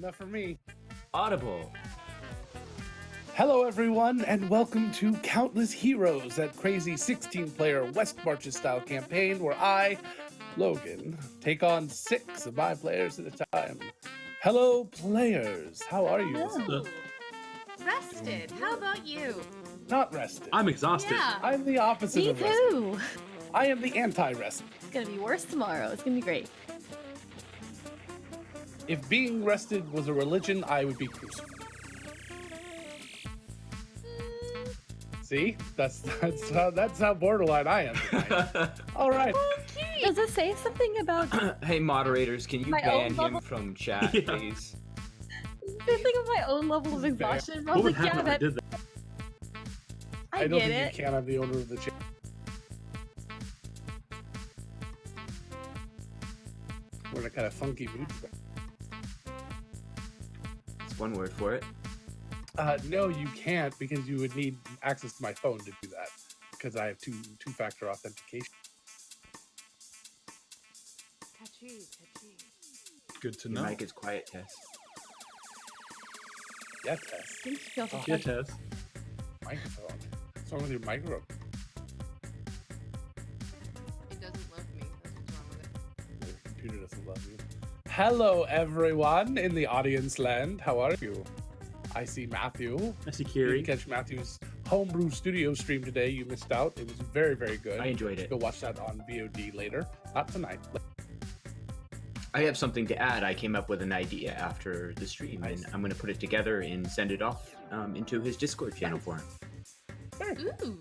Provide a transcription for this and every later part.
enough for me. Audible. Hello, everyone, and welcome to Countless Heroes, that crazy 16-player West Marches style campaign where I, Logan, take on 6 of my players at a time. Hello, players. How are you? Hello. Rested. How about you? Not rested. I'm exhausted. Yeah. I'm the opposite Me of rested. too. I am the anti-rested. It's gonna be worse tomorrow. It's gonna be great. If being rested was a religion, I would be crucified. See, that's how borderline I am tonight. All right. Does it say something about Hey, moderators, can you My ban own him level- from chat, Yeah. please? something of my own level of exhaustion? I was What would like, yeah, happen if I that did that? I don't get think it. you can have the owner of the channel. We're in a kind of funky mood today. That's one word for it. No, you can't, because you would need access to my phone to do that, because I have two-factor authentication. Touchy. Good to Your know. mic is quiet, Tess. Yeah, Tess. Things feel so Yeah, touchy. Tess. Microphone. What's wrong with your microphone? It doesn't love me. That's what's wrong with it. Your computer doesn't love you. Hello, everyone in the audience land. How are you? I see Matthew. I see You Kiri. didn't catch Matthew's homebrew studio stream today. You missed out. It was very, very good. I enjoyed it. Go watch that on VOD later. Not tonight. I have something to add. I came up with an idea after the stream, and I'm going to put it together and send it off into his Discord channel for him. Ooh.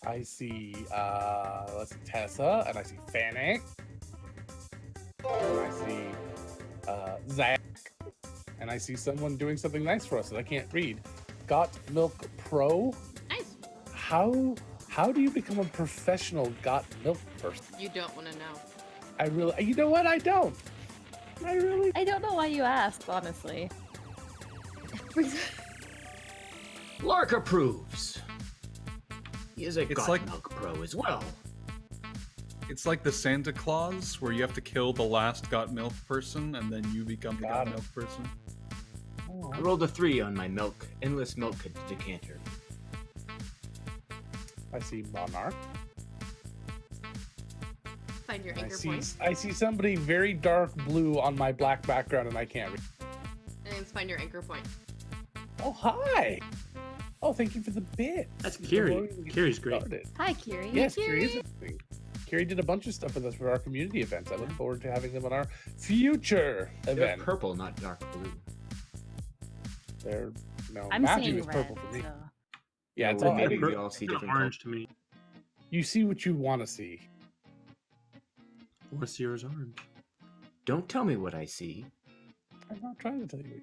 I see, let's see, Tessa, and I see Fennec. And I see, Zach. And I see someone doing something nice for us that I can't read. Got Milk Pro. Nice. How do you become a professional Got Milk person? You don't want to know. I really, you know what? I don't. I really. I don't know why you asked, honestly. Lark approves. He is a It's God like- Milk Pro as well. It's like the Santa Claus, where you have to kill the last got milk person, and then you become the Got got it. milk person. I rolled a 3 on my endless milk decanter. I see Monarch. Find your I anchor see, point. I see somebody very dark blue on my black background, and I can't read. And then find your anchor point. Oh, hi. Oh, thank you for the bit. That's Before Kiri. we even Kiri's great. started. Hi, Kiri. Yes, Kiri. Kiri is amazing. Kiri did a bunch of stuff with us for our community events. I look forward to having them on our future They're event. purple, not dark blue. They're no I'm Matthew seeing is red. purple for me. So. Yeah, it's Well, all, I maybe think we all see They're different orange to me. you see what you want to see. I want to see yours orange. Don't tell me what I see. I'm not trying to tell you.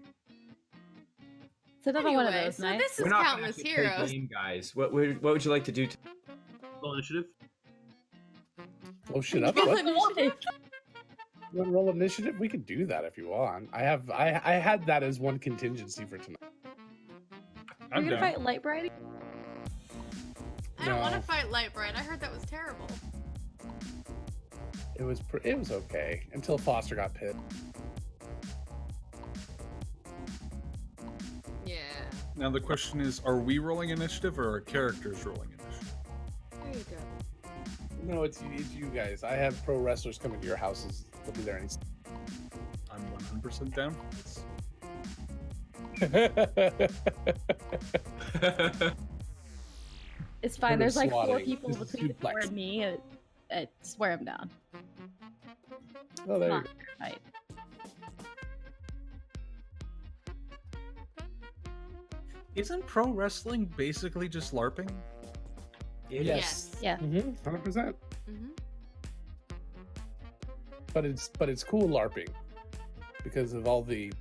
It's another one of Anyway, those so nights. this is We're not Countless gonna have to play Heroes. game, guys. What would you like to do? Roll initiative? Oh shit! Up. Roll What? initiative. You want to roll initiative? We could do that if you want. I had that as one contingency for tonight. We're I'm gonna down. fight Lightbright. I don't want to No. fight Lightbright. I heard that was terrible. It was okay until Foster got pissed. Yeah. Now the question is, are we rolling initiative or are characters rolling initiative? There you go. No, it's you guys. I have pro wrestlers coming to your houses. They'll be there any. I'm 100% down. It's fine. Heard of There's like 4 swatting. people This is between the 4 suplex. and me. Swear him down. Oh, there you Come go. on, fight. Isn't pro wrestling basically just LARPing? Yes. Yeah. 100%. Mm-hmm. But it's cool LARPing because of all the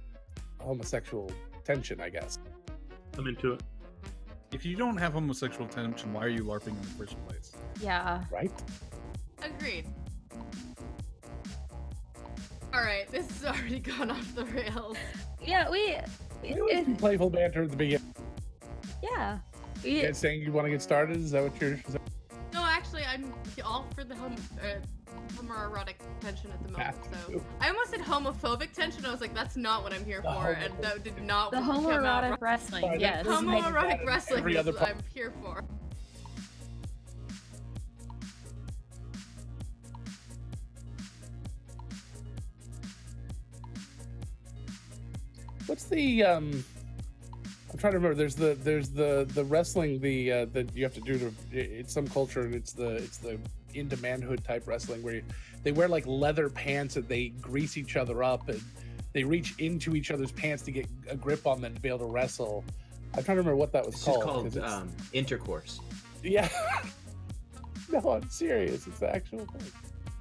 homosexual tension, I guess. I'm into it. If you don't have homosexual tension, why are you LARPing in the first place? Yeah. Right? Agreed. Alright, this has already gone off the rails. Yeah, we. We always do playful banter at the beginning. Yeah. You guys saying you want to get started? Is that what you're? No, actually, I'm all for the homoerotic tension at the moment, Have so to. I almost said homophobic tension. I was like, that's not what I'm here The for, and that did not The come out homoerotic right. wrestling, Sorry, yes. this is making that Homoerotic in wrestling every is other what I'm here for. What's the I'm trying to remember. There's the wrestling that you have to do to. It's some culture, and it's the into manhood type wrestling where they wear like leather pants and they grease each other up and they reach into each other's pants to get a grip on them to be able to wrestle. I'm trying to remember what that was This called. is called 'cause it's- intercourse. Yeah. No, I'm serious. It's the actual thing.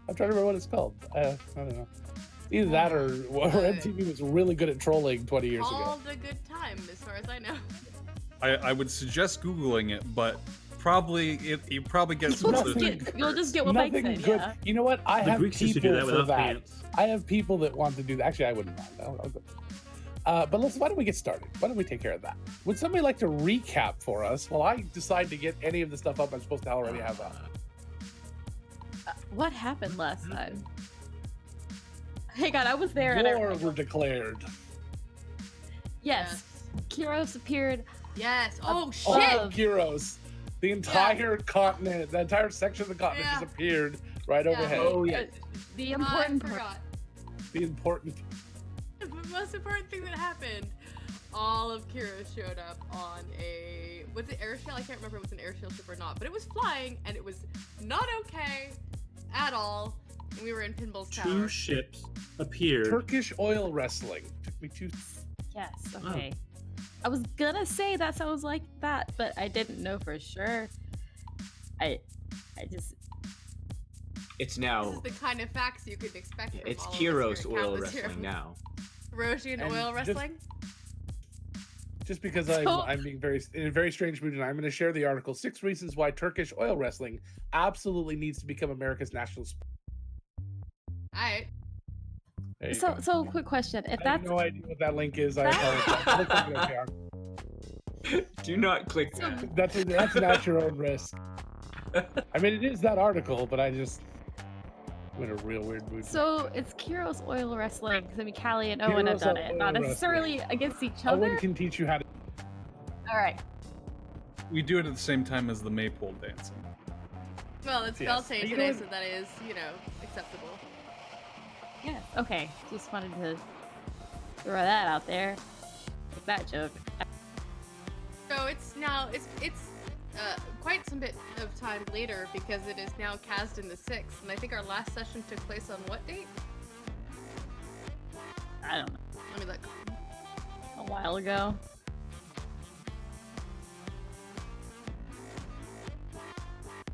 I'm trying to remember what it's called. I don't know. Either that or MTV was really good at trolling 20 years ago. Called a good time, as far as I know. I would suggest Googling it, but probably you probably get some You'll other just things. get, you'll just get what Mike Nothing said, good. yeah. You know what? I The have Greeks used to people do that for without that. pants. I have people that want to do that. Actually, I wouldn't mind. I'll go. But why don't we get started? Why don't we take care of that? Would somebody like to recap for us while I decide to get any of the stuff up I'm supposed to already have up? What happened last time? Hey God, I was there and I War remember. were declared. Yes, Kyros appeared. Yes. Oh Oh, shit! Of Kyros. The entire continent, the entire section of the continent Yeah. disappeared right Yeah. overhead. Oh yeah. The I important part. forgot. The important. The most important thing that happened. All of Kira showed up on a was it airshell? I can't remember if it was an airshell ship or not, but it was flying and it was not okay at all. And we were in Pinball's Two Tower. ships appeared. Turkish oil wrestling. Took me two. Yes, okay. I was gonna say that sounds like that, but I didn't know for sure. I just It's This now. is the kind of facts you could expect from It's all of us Kyros here at oil Countless wrestling Heroes. now. Roshian And oil just- wrestling? Just because So- I'm being in a very strange mood, and I'm going to share the article: 6 reasons why Turkish oil wrestling absolutely needs to become America's national sport. Alright. There you so go. so quick question. If I have that's no idea what that link is. I That- apologize. Looks like an okay, Do not click that. that's at your own risk. I mean, it is that article, but I'm in a real weird mood. so it's Kyros oil wrestling because I mean Callie and Owen have Kyros done it, not oil necessarily against each Owen other. can teach you how to. All right. We do it at the same time as the maypole dancing. Well, it's Yes. Beltane You today, know so that is, acceptable. Yes. Okay. Just wanted to throw that out there. Like that joke. So it's now it's quite some bit of time later because it is now Kasdan the 6th, and I think our last session took place on what date? I don't know. Let me look. A while ago.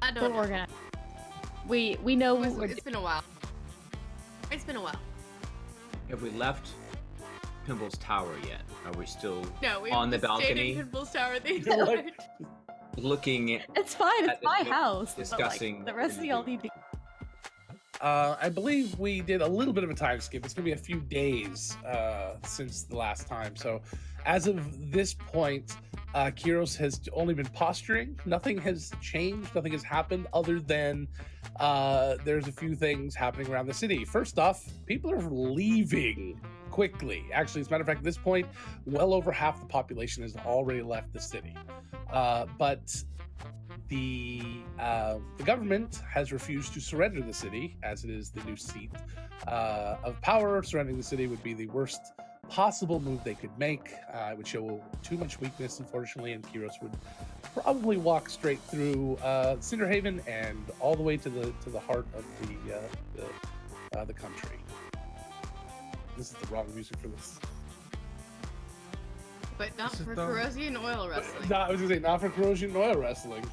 I We're don't know. organized. We know what we're It's been a while. It's been a while. Have we left Pimble's Tower yet? Are we still No, we On the just stayed balcony? in Pinball's Tower the You're entire like- doing. looking? It's fine. It's at the my table, house. but, like, discussing the rest of y'all need to. I believe we did a little bit of a time skip. It's going to be a few days since the last time. So, as of this point, Kyros has only been posturing. Nothing has changed. Nothing has happened other than there's a few things happening around the city. First off, people are leaving quickly. Actually, as a matter of fact, at this point, well over half the population has already left the city. But the government has refused to surrender the city, as it is the new seat of power. Surrendering the city would be the worst possible move they could make. It would show too much weakness, unfortunately, and Kyros would probably walk straight through Cinderhaven and all the way to the heart of the country. This is the wrong music for this. But not This is for dumb. Corrosian oil wrestling. No, I was gonna say not for corrosion oil wrestling.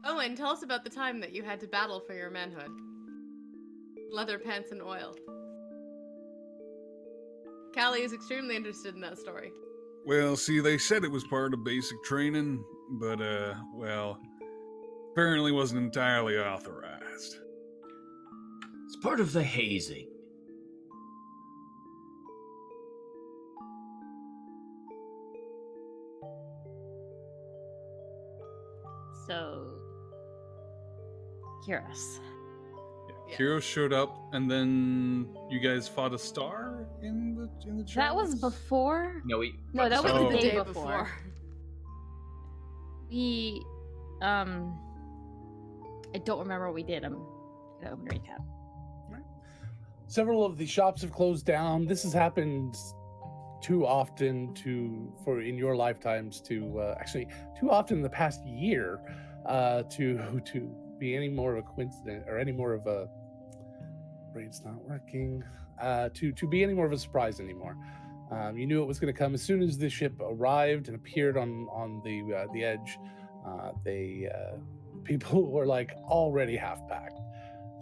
Owen, tell us about the time that you had to battle for your manhood. Leather pants and oil. Callie is extremely interested in that story. Well, see, they said it was part of basic training, but, well, apparently wasn't entirely authorized. It's part of the hazing. So, Curious. Yeah. Kiro showed up, and then you guys fought a star in the That was chalice? before. No, No, that was Oh. the day before. We, I don't remember what we did. I'm gonna open a recap. Several of the shops have closed down. This has happened too often for in your lifetimes to actually too often in the past year to be any more of a coincidence or any more of a brain's not working to be any more of a surprise anymore. You knew it was going to come as soon as the ship arrived and appeared on the edge. People were like already half packed,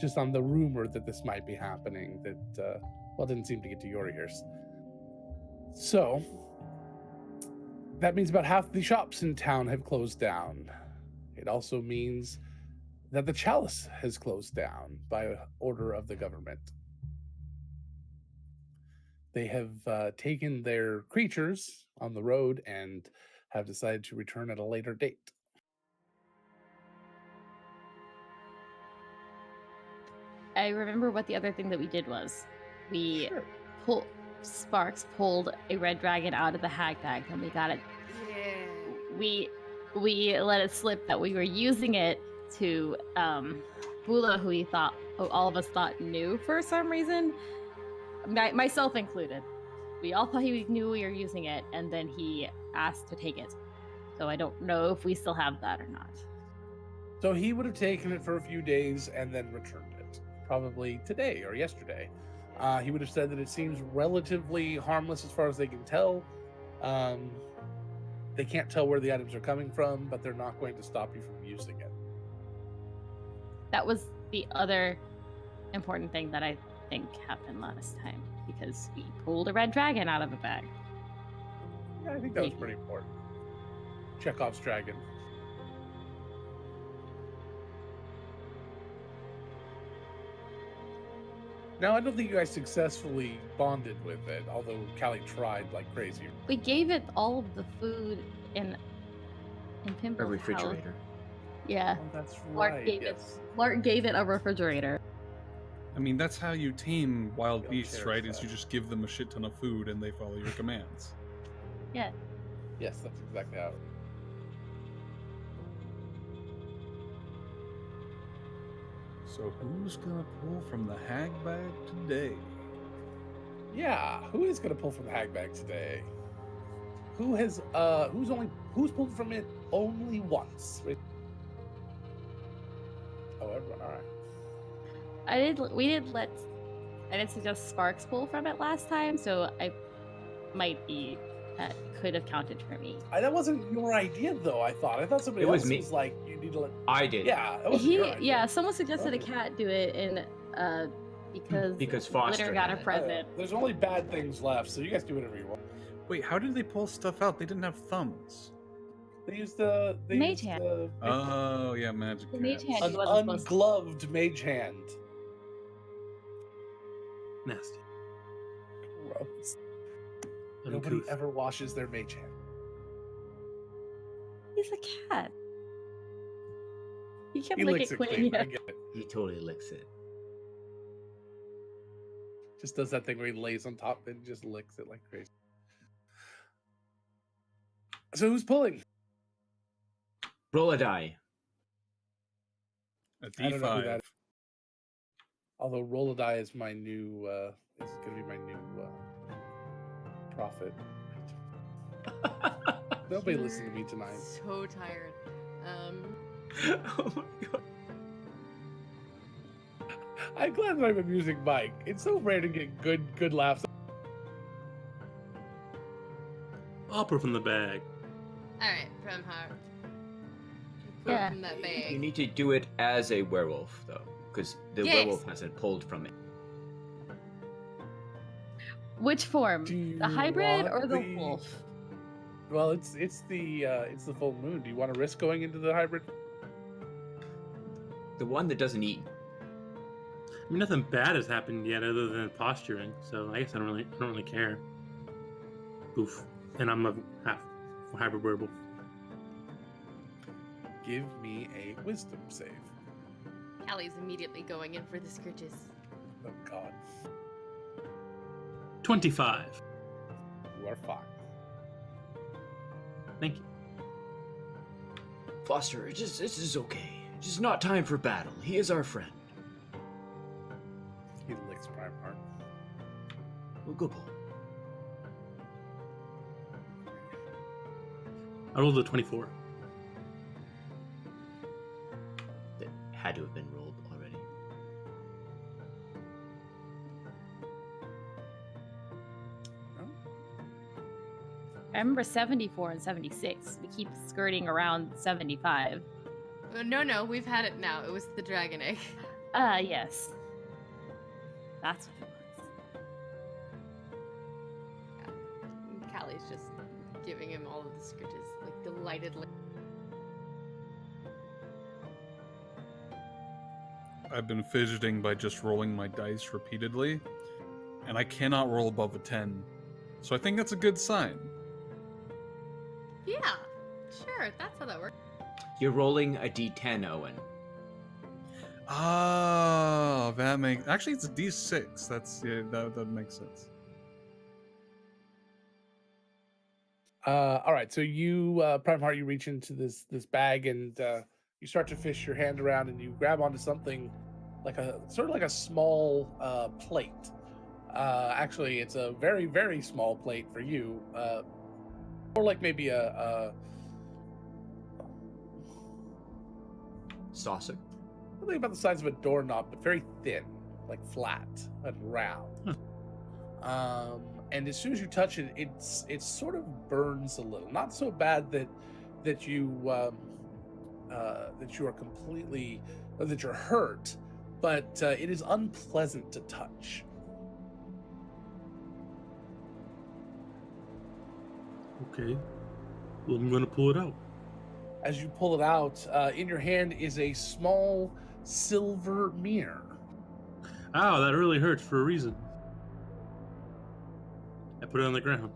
just on the rumor that this might be happening. That didn't seem to get to your ears. So that means about half the shops in town have closed down. It also means that the chalice has closed down by order of the government. They have taken their creatures on the road and have decided to return at a later date. I remember what the other thing that we did was. We Sure. Sparks pulled a red dragon out of the hag bag, and we got it. Yeah. We let it slip that we were using it to Bula, who all of us thought knew for some reason, myself included. We all thought he knew we were using it, and then he asked to take it. So I don't know if we still have that or not. So he would have taken it for a few days and then returned it, probably today or yesterday. He would have said that it seems relatively harmless as far as they can tell. They can't tell where the items are coming from, but they're not going to stop you from using it. That was the other important thing that I think happened last time, because we pulled a red dragon out of a bag. Yeah, I think that was pretty important. Chekhov's dragon. Now, I don't think you guys successfully bonded with it, although Callie tried like crazy. We gave it all of the food in A Pimple's house. refrigerator. Yeah. Oh, that's Lark right. gave it. Yes. Lark gave it a refrigerator. I mean, that's how you tame wild They'll beasts, cherish right? Is that. you just give them a shit ton of food and they follow your commands. Yeah. Yes, that's exactly how. So who's gonna pull from the hag bag today? Yeah, who is gonna pull from the hag bag today? Who's pulled from it only once? Oh, everyone, all right. I did suggest Sparks pull from it last time, so that could have counted for me. That wasn't your idea, though. I thought somebody It was else me. was like, you need to let. I did. Yeah, that wasn't your idea. Someone suggested a Okay. cat do it, and because Foster Glitter got a had it. present. There's only bad things left, so you guys do whatever you want. Wait, how did they pull stuff out? They didn't have thumbs. They used Mage hand. Oh, yeah, magic The mage cats. hand. an He wasn't supposed to. ungloved mage hand. Nasty. Gross. Nobody Uncouth. ever washes their mage hand. He's a cat. He kept He licking licks it clean. clean. Yeah. I get it. He totally licks it. Just does that thing where he lays on top and just licks it like crazy. So who's pulling? Roll a die. A I don't know who D5. that is. Although roll a die is my new is going to be my new prophet. Nobody listen to me tonight. So tired. Oh my god. I'm glad that I'm amusing Mike. It's so rare to get good laughs. Opera from the bag. Alright, from her. Pull Yeah. from that You bag. need to do it as a werewolf, though, because the Yes. werewolf hasn't pulled from it. Which form? Do you The hybrid want or the wolf? Well, it's the full moon. Do you want to risk going into the hybrid? The one that doesn't eat. I mean, nothing bad has happened yet other than posturing, so I guess I don't really care. Oof. And I'm a half hybrid werewolf. Give me a wisdom save. Callie's immediately going in for the scritches. Oh God, 25. you are fine. Thank you. Foster, this is okay. It is not time for battle. He is our friend. He licks Primeheart. Well, good boy. I rolled a 24. That had to have been rolled already. I remember 74 and 76. We keep skirting around 75. No, we've had it now. It was the dragon egg. Yes. That's what it was. Callie's just giving him all of the scritches, like delightedly. I've been fidgeting by just rolling my dice repeatedly, and I cannot roll above a 10. So I think that's a good sign. Yeah, sure, that's how that works. You're rolling a d10, Owen. Ah, that makes... Actually, it's a d6. That makes sense. All right, so you, Primeheart, you reach into this bag and you start to fish your hand around and you grab onto something like a sort of like a small plate. Actually, it's a very, very small plate for you, or like maybe a Saucer. something about the size of a doorknob, but very thin, like flat and round. And as soon as you touch it, it sort of burns a little. Not so bad that you are completely that you're hurt, but it is unpleasant to touch. Okay. Well, I'm gonna pull it out. As you pull it out, in your hand is a small silver mirror. Ow, that really hurts for a reason. I put it on the ground.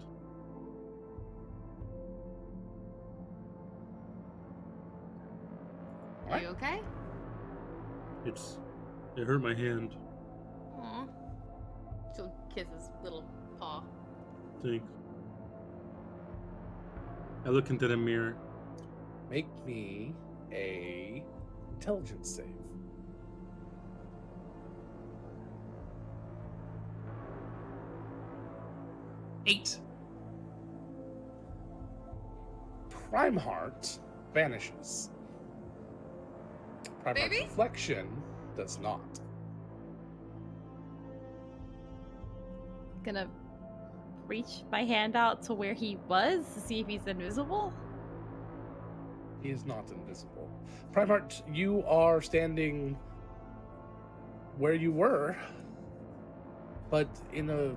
Are you okay? It hurt my hand. Aw. She'll kiss his little paw. Thanks. I look into the mirror. Make me a intelligence save. Eight. Primeheart vanishes. Primeheart's Baby? reflection does not. Gonna reach my hand out to where he was to see if he's invisible. He is not invisible. Primeheart, you are standing where you were, but in a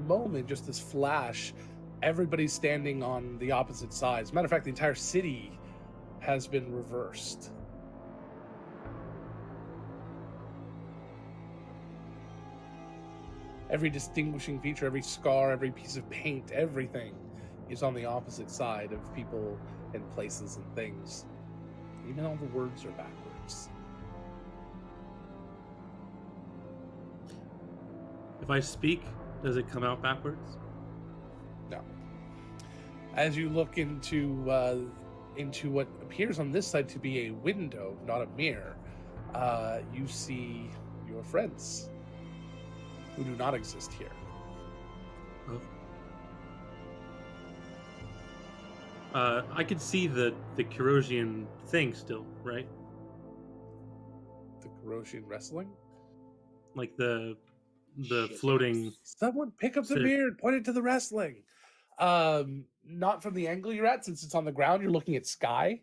moment, just this flash, everybody's standing on the opposite sides. Matter of fact, the entire city has been reversed. Every distinguishing feature, every scar, every piece of paint, everything is on the opposite side of people and places and things. Even all the words are backwards. If I speak, does it come out backwards? No. As you look into what appears on this side to be a window, not a mirror, you see your friends who do not exist here. Oh. I could see the Kurosian thing still, right? The Kurosian wrestling? Like the Shit. floating. Someone pick up the Sick. mirror and point it to the wrestling. Not from the angle you're at, since it's on the ground. You're looking at sky,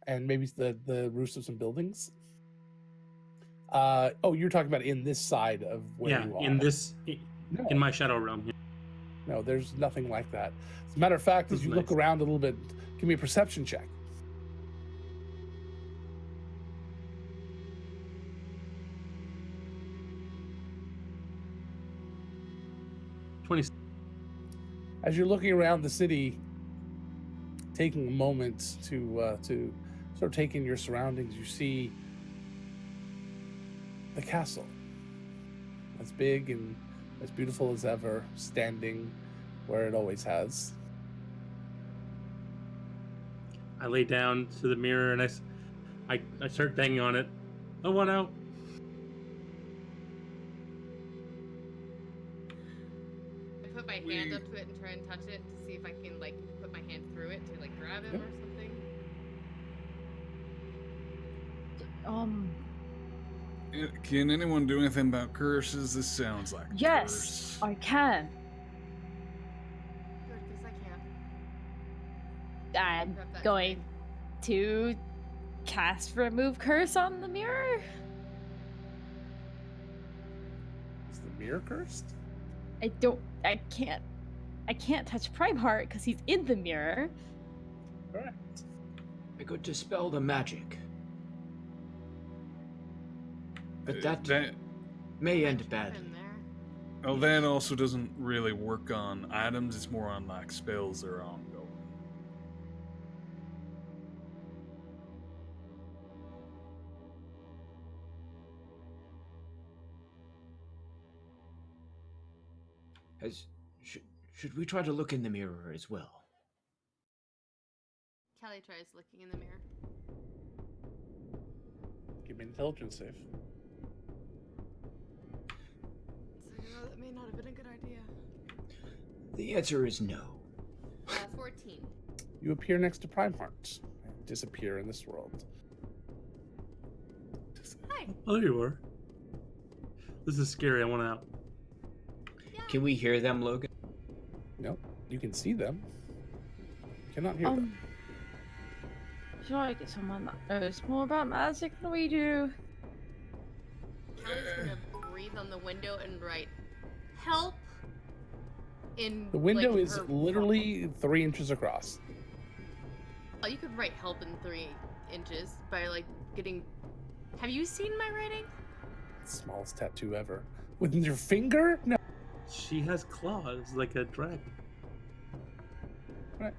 and maybe the roofs of some buildings. You're talking about in this side of where you are. In No. my shadow realm. Yeah. No, there's nothing like that. As a matter of fact, as That's you nice. look around a little bit, give me a perception check. 20. As you're looking around the city, taking a moment to sort of take in your surroundings, you see the castle. As big and as beautiful as ever, standing where it always has. I lay down to the mirror and I start banging on it. I want out. I put my hand up to it and try and touch it to see if I can like put my hand through it to like grab him Yep. or something. Can anyone do anything about curses? This sounds like a Yes, curse. I can. Good, because I can't. I'm Grab that going to cast remove curse on the mirror. Is the mirror cursed? I can't touch Primeheart because he's in the mirror. Correct. I could dispel the magic. But that That may end Keep badly. him there. oh, that also doesn't really work on items. It's more on like spells that are ongoing. Should we try to look in the mirror as well? Callie tries looking in the mirror. Give me an intelligence save. So that may not have been a good idea. The answer is no. 14. You appear next to Primeheart and disappear in this world. Hi. Oh, there you are. This is scary. I want out. Yeah. Can we hear them, Logan? Nope. You can see them. You cannot hear them. Should I get someone that knows more about magic than we do? Callie's gonna breathe on the window and write help in The window like, is her- literally 3 inches across. Oh, you could write help in 3 inches by like getting. Have you seen my writing? Smallest tattoo ever. With your finger? No. She has claws like a dragon. Right.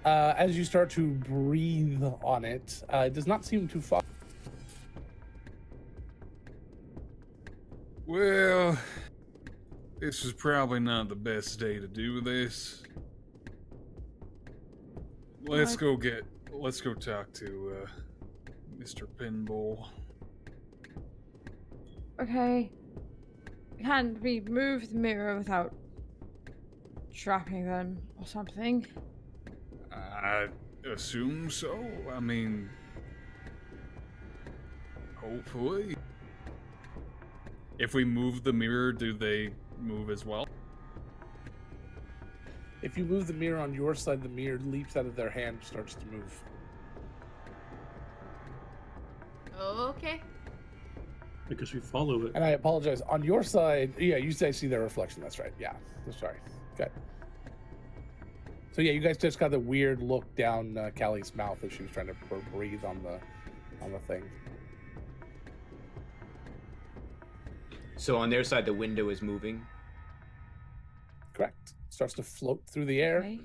As you start to breathe on it, it does not seem too far. Well, this is probably not the best day to do this. Let's go talk to Mr. Pinball. Okay. Can we move the mirror without trapping them or something? I assume so. I mean, hopefully. If we move the mirror, do they move as well? If you move the mirror on your side, the mirror leaps out of their hand and starts to move. Okay. Because we follow it. And I apologize. On your side, yeah, you guys see their reflection. That's right. Yeah. I'm sorry. Okay. So yeah, you guys just got the weird look down Callie's mouth as she was trying to breathe on the thing. So on their side, the window is moving. Correct. Starts to float through the air. Okay.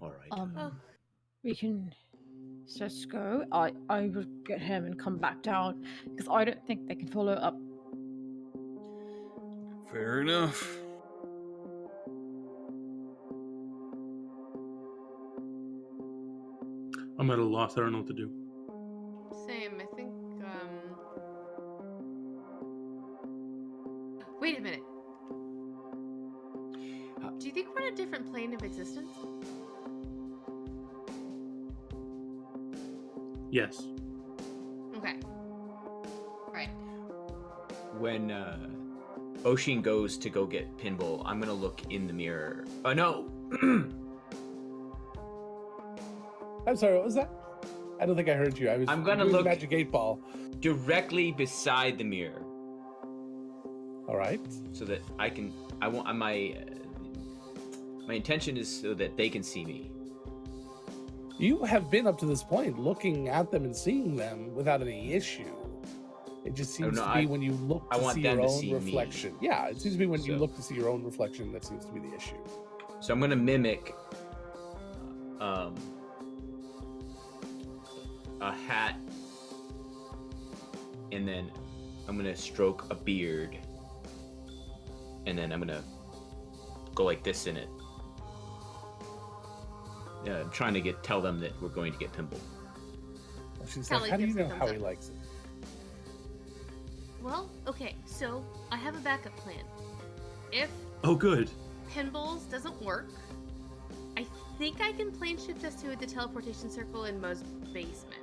All right. Oh. We can just go. I will get him and come back down because I don't think they can follow up. Fair enough. I'm at a loss. I don't know what to do. Same. I think. Wait a minute. Do you think we're in a different plane of existence? Yes. Okay. Right. When Oshin goes to go get Pinball, I'm gonna look in the mirror. Oh no! I'm sorry. What was that? I don't think I heard you. I'm gonna doing look- Magic 8-Ball. Directly beside the mirror, All right. so that I can. I want my intention is so that they can see me. You have been up to this point looking at them and seeing them without any issue. It just seems no, to be I- when you look I to want see them your to own see me. reflection. Yeah, it seems to be when you So- look to see your own reflection that seems to be the issue. So I'm gonna mimic a hat and then I'm gonna stroke a beard, and then I'm gonna go like this in it. I'm trying to tell them that we're going to get Pimble. She's Callie like, how do you gives a know thumbs how he up. likes it? Well, okay, so I have a backup plan. If Oh, good. Pinballs doesn't work. I think I can plane shift us to the teleportation circle in Mo's basement.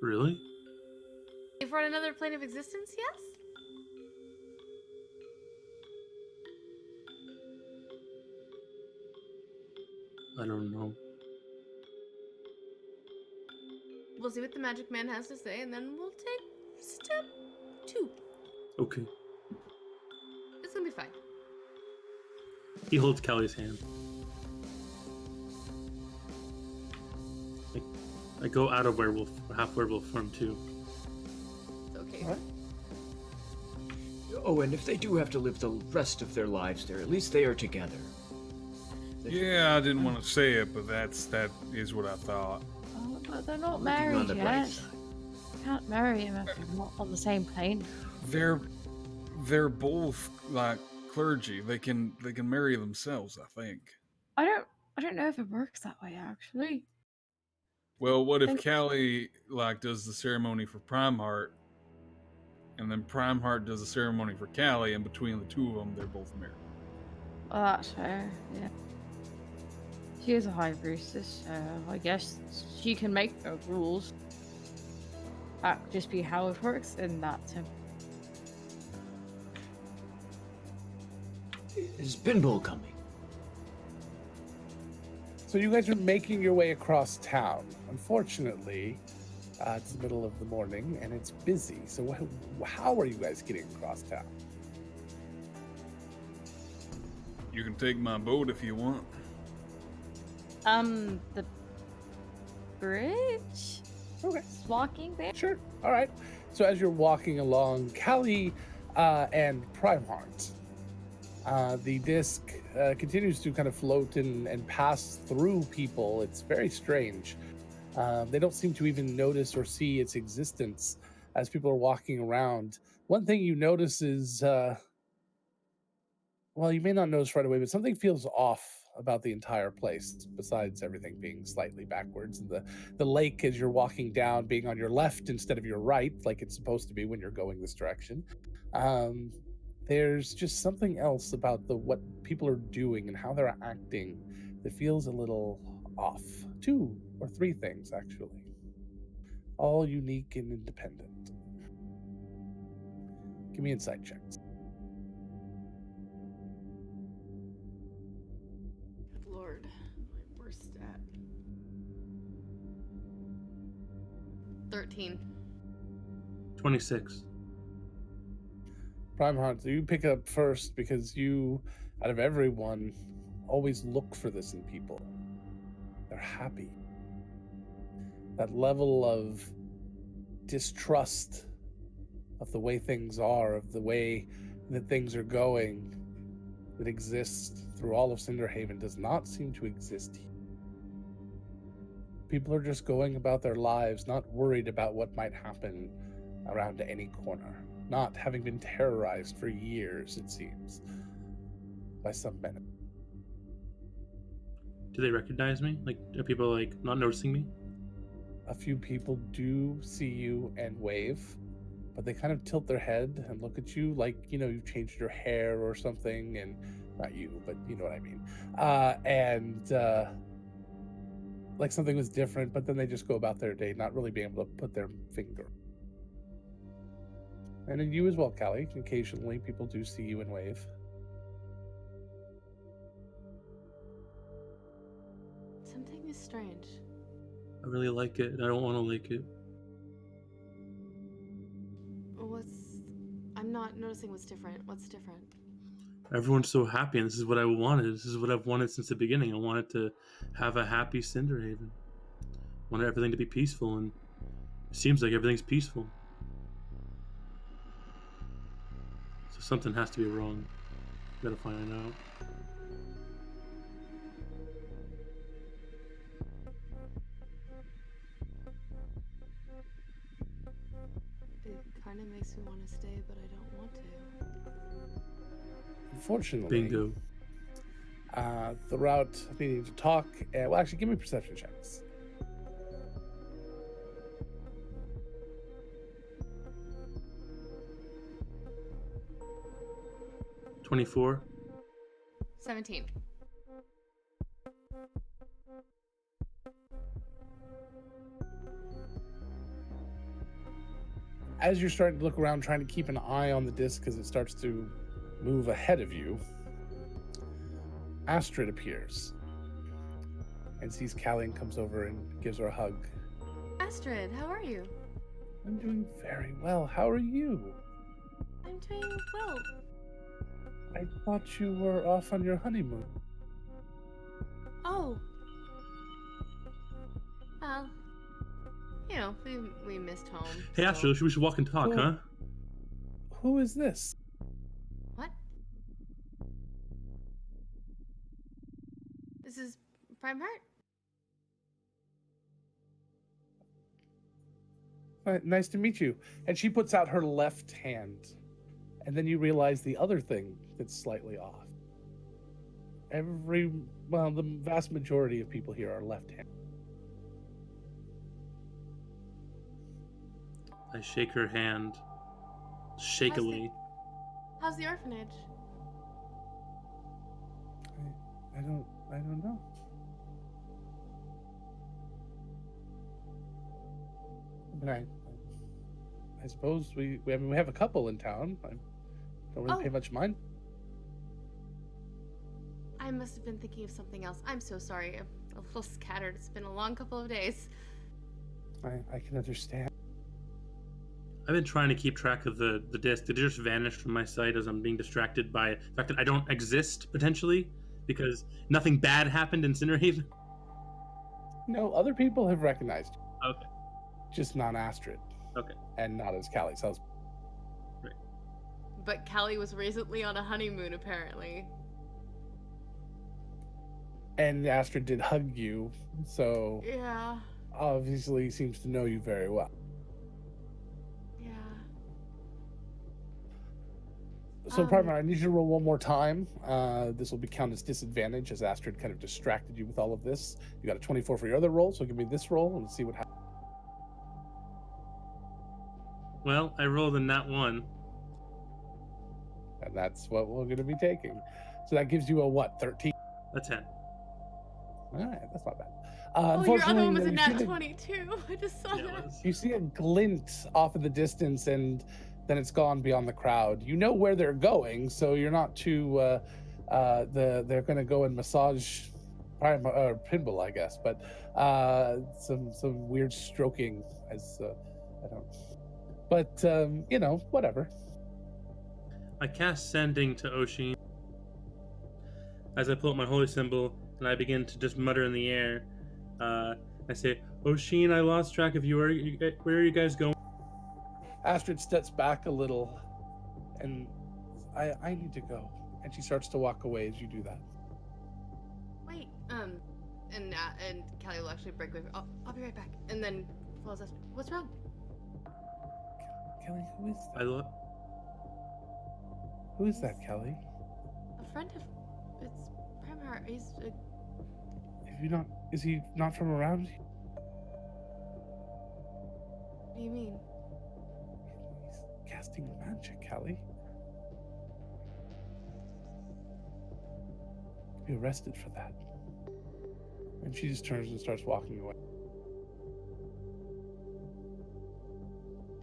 Really? If we're on another plane of existence, yes? I don't know. We'll see what the magic man has to say, and then we'll take step 2. Okay. It's gonna be fine. He holds Kelly's hand. I go out of werewolf, half werewolf form too. Okay. Alright. Oh, and if they do have to live the rest of their lives there, at least they are together. Yeah, I didn't want to say it, but that is what I thought. Oh, but they're not Looking married on the bright yet. side. Can't marry him if you're not on the same plane. They're both like clergy. They can marry themselves, I think. I don't know if it works that way actually. Well, what if Think- Callie like does the ceremony for Primeheart, and then Primeheart does the ceremony for Callie, and between the two of them, they're both married. Well, that's fair. Yeah. She is a high priestess, so I guess she can make the rules. That could just be how it works in that temple. Is Pinball coming? So you guys are making your way across town. Unfortunately, it's the middle of the morning and it's busy. So how are you guys getting across town? You can take my boat if you want. The bridge? Okay. Just walking there? Sure. All right. So as you're walking along, Callie and Primeheart, the disc continues to kind of float and pass through people. It's very strange. They don't seem to even notice or see its existence as people are walking around. One thing you notice is, well, you may not notice right away, but something feels off about the entire place, besides everything being slightly backwards, and the lake as you're walking down being on your left instead of your right, like it's supposed to be when you're going this direction. There's just something else about what people are doing and how they're acting that feels a little off. 2 or 3 things, actually, all unique and independent. Give me insight checks. Good lord. My worst stat. 13. 26. Primeheart, you pick up first because you, out of everyone, always look for this in people. They're happy. That level of distrust of the way things are, of the way that things are going, that exists through all of Cinderhaven does not seem to exist here. People are just going about their lives, not worried about what might happen around any corner. Not having been terrorized for years, it seems, by some men. Do they recognize me? Like, are people like not noticing me? A few people do see you and wave, but they kind of tilt their head and look at you like, you've changed your hair or something, and not you, but you know what I mean. Like something was different, but then they just go about their day, not really being able to put their finger. And in you as well, Callie. Occasionally, people do see you and wave. Something is strange. I really like it. I don't want to like it. I'm not noticing what's different. What's different? Everyone's so happy, and this is what I wanted. This is what I've wanted since the beginning. I wanted to have a happy Cinderhaven. I wanted everything to be peaceful, and it seems like everything's peaceful. So something has to be wrong. Gotta find out. kind of makes me want to stay, but I don't want to. Unfortunately, Bingo. throughout needing to talk, well, actually, give me perception checks. 24. 17. As you're starting to look around, trying to keep an eye on the disc because it starts to move ahead of you, Astrid appears and sees Callie and comes over and gives her a hug. Astrid, how are you? I'm doing very well. How are you? I'm doing well. I thought you were off on your honeymoon. Oh. Well, you know, we missed home. Hey, so- Astrid, we should walk and talk, Cool. huh? Who is this? What? This is Prime Heart? Nice to meet you. And she puts out her left hand. And then you realize the other thing that's slightly off. The vast majority of people here are left-handed. I shake her hand shakily. How's the orphanage? I don't know. I mean, I suppose we have a couple in town. I don't really Oh. pay much mind. I must have been thinking of something else. I'm so sorry. I'm a little scattered. It's been a long couple of days. I can understand. I've been trying to keep track of the disc. It just vanished from my sight as I'm being distracted by the fact that I don't exist, potentially, because nothing bad happened in Cinderhaven. No, other people have recognized you. Okay. Just not Astrid. Okay. And not as Callie's husband. But Callie was recently on a honeymoon, apparently. And Astrid did hug you, so Yeah. obviously seems to know you very well. Yeah. So, Primer, I need you to roll one more time. This will be counted as disadvantage as Astrid kind of distracted you with all of this. You got a 24 for your other roll, so give me this roll and see what happens. Well, I rolled a nat 1. And that's what we're going to be taking. So that gives you a what, 13? A 10. All right, that's not bad. Oh, your other one was a you nat see the- 22. I just saw Yeah, it that. was. You see a glint off in the distance, and then it's gone beyond the crowd. You know where they're going, so you're not too. They're going to go and massage, pinball, I guess, but some weird stroking as I don't. But whatever. I cast Sending to Oshin as I pull up my holy symbol and I begin to just mutter in the air. I say, Oshin, I lost track of you. Where are you guys going? Astrid steps back a little, and I need to go. And she starts to walk away as you do that. Wait, and Callie will actually break away. I'll be right back. And then follows us. What's wrong? Kelly, who is that, Kelly? A friend of, it's Primar. He's Is he not from around here? what do you mean? He's casting magic, Kelly. Be arrested for that. And she just turns and starts walking away.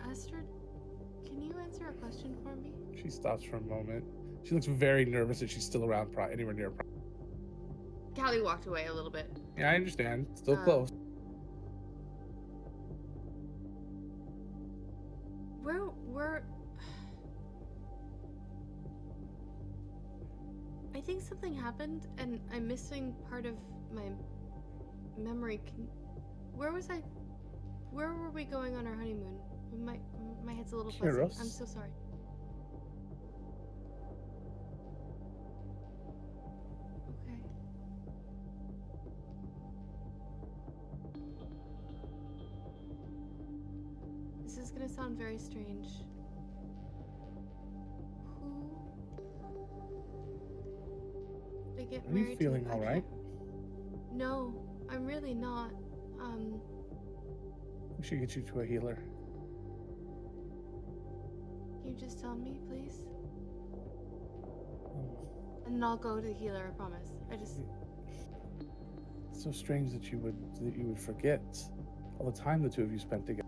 Astrid, can you answer a question for me? She stops for a moment. She looks very nervous that she's still around anywhere near. Callie walked away a little bit. Yeah, I understand. Still Um, close. Where I think something happened and I'm missing part of my memory. Where were we going on our honeymoon? My head's a little fuzzy. Kyros. I'm so sorry. Okay. This is gonna sound very strange, get Are you married feeling to all right? No, I'm really not. We should get you to a healer. Can you just tell me, please? Um, And then I'll go to the healer, I promise. It's so strange that you would forget all the time the two of you spent together.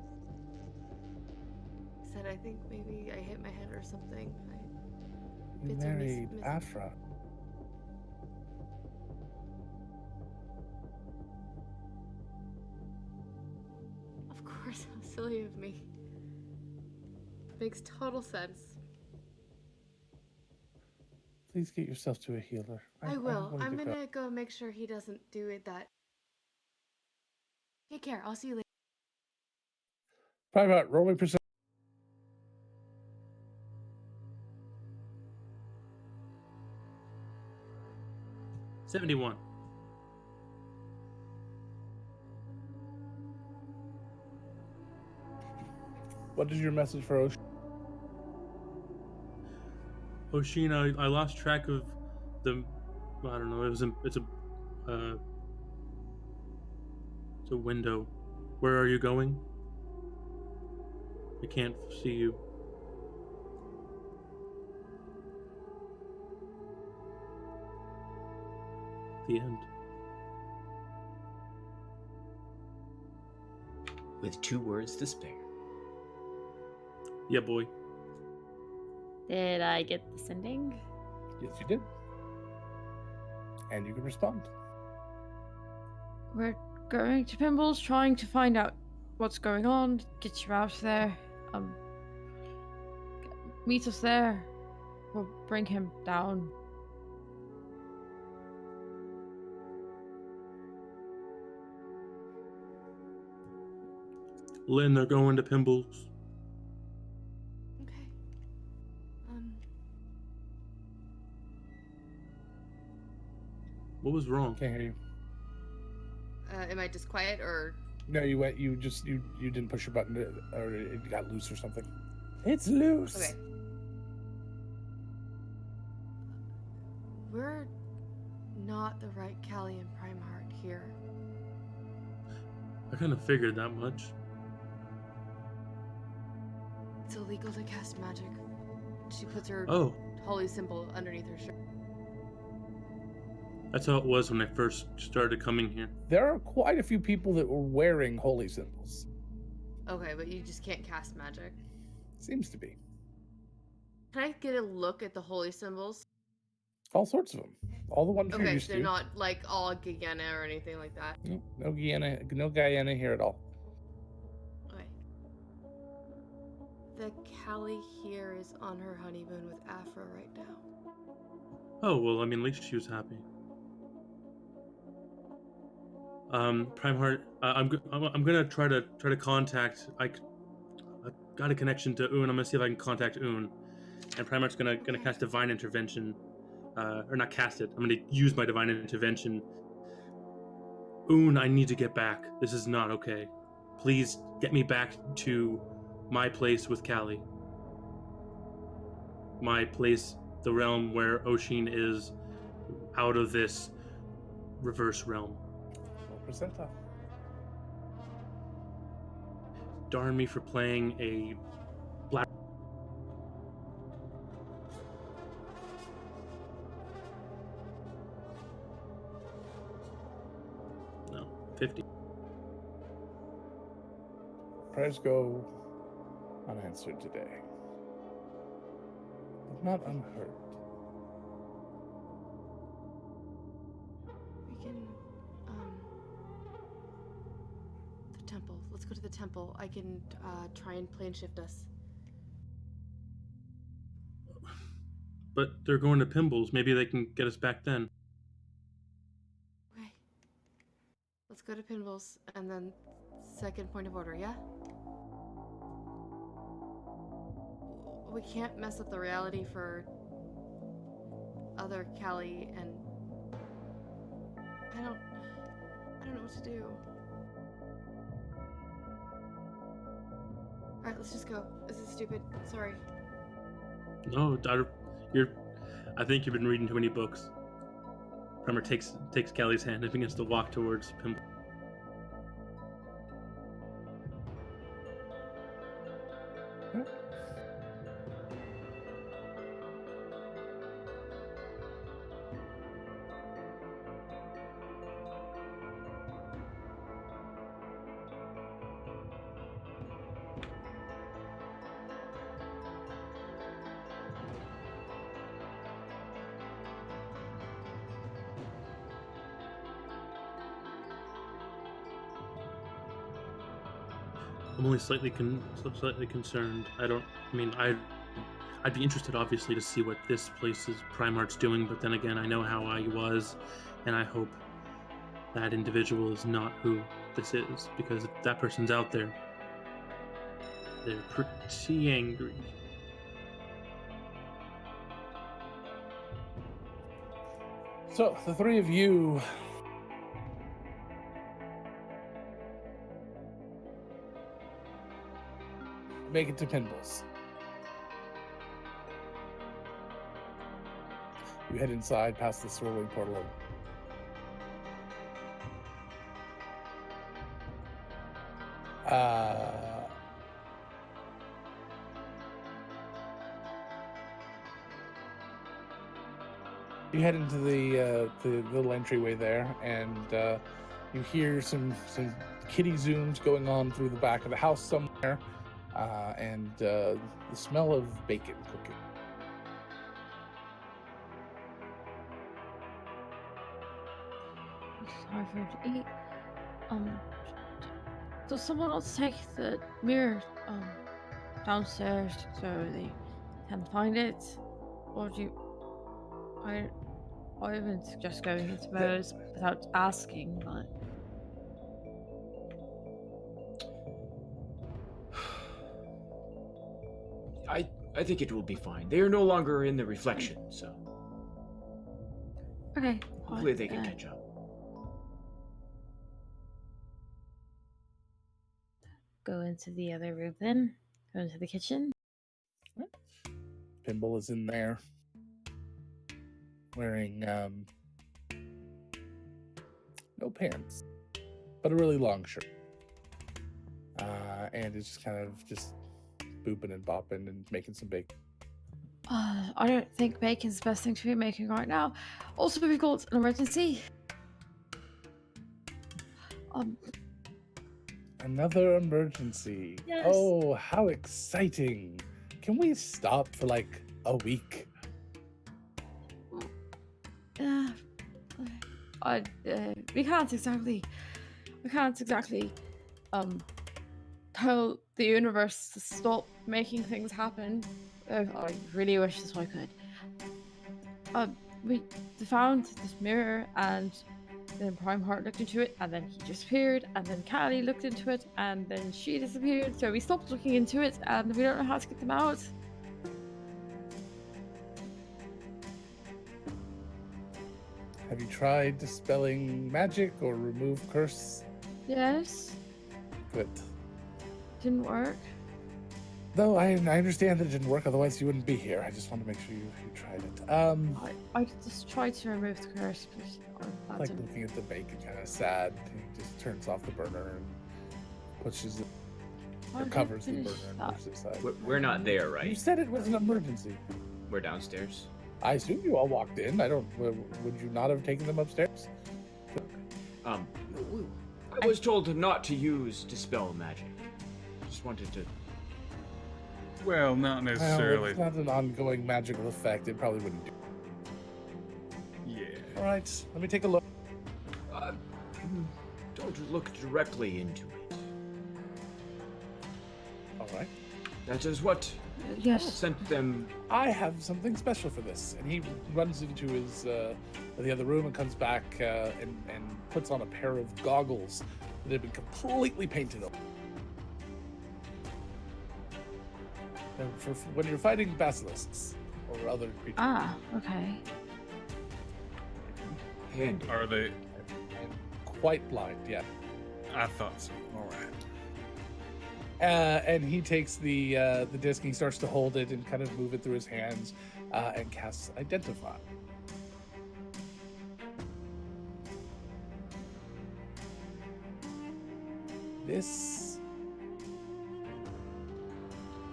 Said I think maybe I hit my head or something. You It's a married Afra. Of course, how silly of me. Makes total sense. Please get yourself to a healer. I will. want you I'm to gonna go make sure he doesn't do it that. Take care. I'll see you later. Private, roll me percent. 71. What is your message for Ocean? Oshina, I lost track of the. I don't know. It's a window. Where are you going? I can't see you. The end. With 2 words to spare. Yeah, boy. Did I get the sending? Yes, you did. And you can respond. We're going to Pimble's, trying to find out what's going on, get you out there. Meet us there. We'll bring him down. Lynn, they're going to Pimble's. Okay. What was wrong? Can't hear you. Am I just quiet or? No, you went. You didn't push your button, or it got loose or something. It's loose. Okay. We're not the right Callie and Primeheart here. I kind of figured that much. It's illegal to cast magic. She puts her Oh, holy symbol underneath her shirt. that's how it was when I first started coming here. There are quite a few people that were wearing holy symbols. Okay, but you just can't cast magic. Seems to be Can I get a look at the holy symbols? all sorts of them. All the ones you're Okay, used they're to. not like all Guyana or anything like that. No Guyana here at all. Okay. The Callie here is on her honeymoon with Afra right now. Oh, well, I mean, at least she was happy. Primeheart, I'm gonna try to contact. I got a connection to Un. I'm gonna see if I can contact Un, and Primeheart's gonna cast Divine Intervention, or not cast it. I'm gonna use my Divine Intervention. Un, I need to get back. This is not okay. Please get me back to my place with Callie. My place, the realm where Oshin is, out of this reverse realm. Roll percentile. Darn me for playing a black. No, 50. Prayers go unanswered today, but not unheard. We can, the temple. Let's go to the temple. I can, try and plane shift us. But they're going to Pimble's. Maybe they can get us back then. Okay. Let's go to Pinballs, and then second point of order, yeah? We can't mess up the reality for other Callie, and I don't know what to do. Alright, let's just go. This is stupid. Sorry. No, I think you've been reading too many books. Primer takes Kelly's hand and begins to walk towards Pimble. I'm only slightly concerned. I'd be interested, obviously, to see what this place's Primarch's doing, but then again, I know how I was, and I hope that individual is not who this is, because if that person's out there, they're pretty angry. So, the three of you make it to Pimble's. You head inside past the swirling portal. You head into the little entryway there, and you hear some kitty zooms going on through the back of the house somewhere, and the smell of bacon cooking. Sorry for him to eat. Does someone else take the mirror downstairs so they can find it, or do you? I even suggest going into those without asking, but I think it will be fine. They are no longer in the reflection, so okay. hopefully they can catch up. Go into the other room then. Go into the kitchen. Pimble is in there, wearing no pants, but a really long shirt, and is just kind of booping and bopping and making some bacon. I don't think bacon's the best thing to be making right now. Also, we've got an emergency. Another emergency. Yes. Oh, how exciting. Can we stop for like a week? We can't exactly tell the universe to stop making things happen. I really wish this I could. We found this mirror, and then Primeheart looked into it, and then he disappeared, and then Callie looked into it, and then she disappeared, so we stopped looking into it, and we don't know how to get them out. Have you tried dispelling magic or remove curse? Yes, Good. didn't work. Though I understand that it didn't work, otherwise you wouldn't be here. I just want to make sure you tried it. I just tried to remove the curse, but that Like didn't. looking at the bacon, kind of sad. He just turns off the burner and pushes it, I or didn't covers the finish burner and that. pushes it aside. We're not there, You right? said it was an emergency. We're downstairs. I assume you all walked in. Would you not have taken them upstairs? I was told not to use dispel magic. Just wanted to. Well, not Well, necessarily. it's not an ongoing magical effect. It probably wouldn't do. Yeah. All right, let me take a look. Don't look directly into it. All right. That is what Yes. sent them. I have something special for this. And he runs into his the other room and comes back and puts on a pair of goggles that have been completely painted over. And for when you're fighting basilisks or other creatures, Ah, okay. Handy. Are they? and quite blind, yeah. I thought so. All right. And he takes the disc and he starts to hold it and kind of move it through his hands and casts Identify. This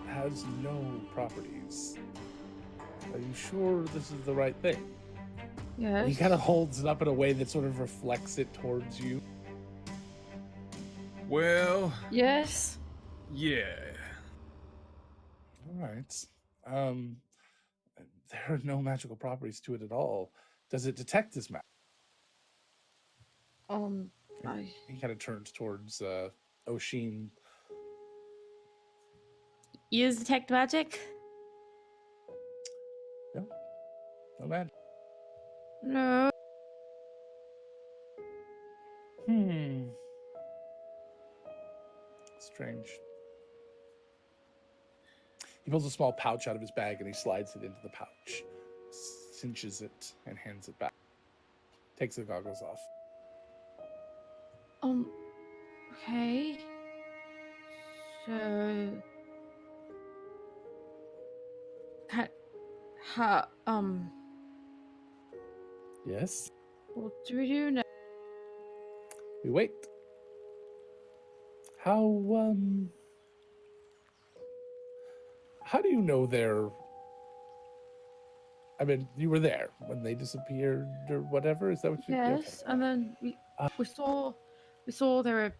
has no properties. Are you sure this is the right thing? Yes. He kind of holds it up in a way that sort of reflects it towards you. Well, Yes. yeah. All right. There are no magical properties to it at all. Does it detect this magic? I He kind of turns towards Oshin. Use detect magic. No magic. no. Strange. He pulls a small pouch out of his bag and he slides it into the pouch, cinches it, and hands it back. Takes the goggles off. Okay. So, Yes. what do we do now? We wait. How do you know they're... I mean, you were there when they disappeared or whatever? Is that what you... Yes, and then we saw they were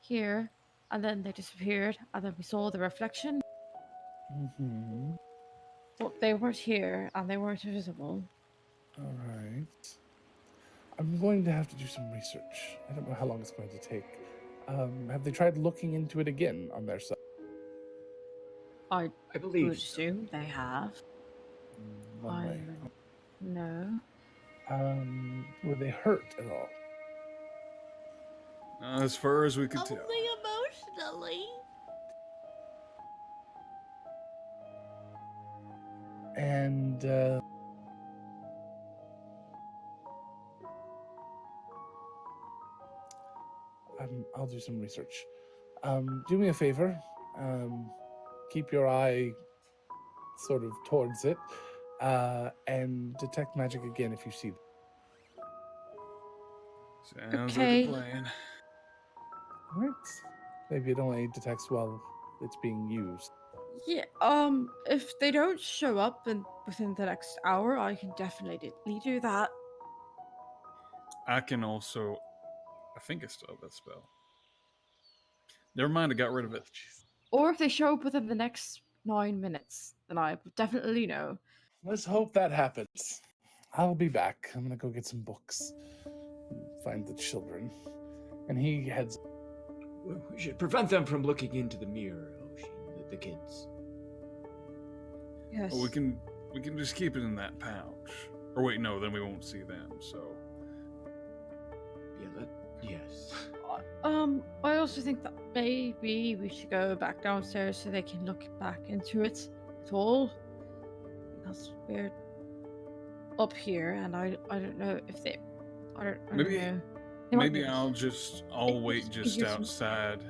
here, and then they disappeared, and then we saw the reflection. Mm-hmm. But they weren't here, and they weren't visible. All right. I'm going to have to do some research. I don't know how long it's going to take. Have they tried looking into it again on their side? I I believe would so. assume they have. One way. No. Were they hurt at all? As far as we could tell. Only emotionally. And I'll do some research. Do me a favor. Keep your eye sort of towards it, and detect magic again if you see. Sounds Okay. like a plan. All right. Maybe it only detects while it's being used. Yeah. If they don't show up within the next hour, I can definitely do that. I can also. I think I still have that spell. Never mind, I got rid of it. Or if they show up within the next 9 minutes, then I will definitely know. Let's hope that happens. I'll be back. I'm gonna go get some books. Find the children. And he heads. We should prevent them from looking into the mirror, Oshin, the kids. Yes. We can just keep it in that pouch. Or wait, no, then we won't see them. So Yeah, yes. I also think that maybe we should go back downstairs so they can look back into it at all. Because we're up here, and I don't know if they. I don't Maybe- know. They might maybe be- I'll wait just easier to- outside.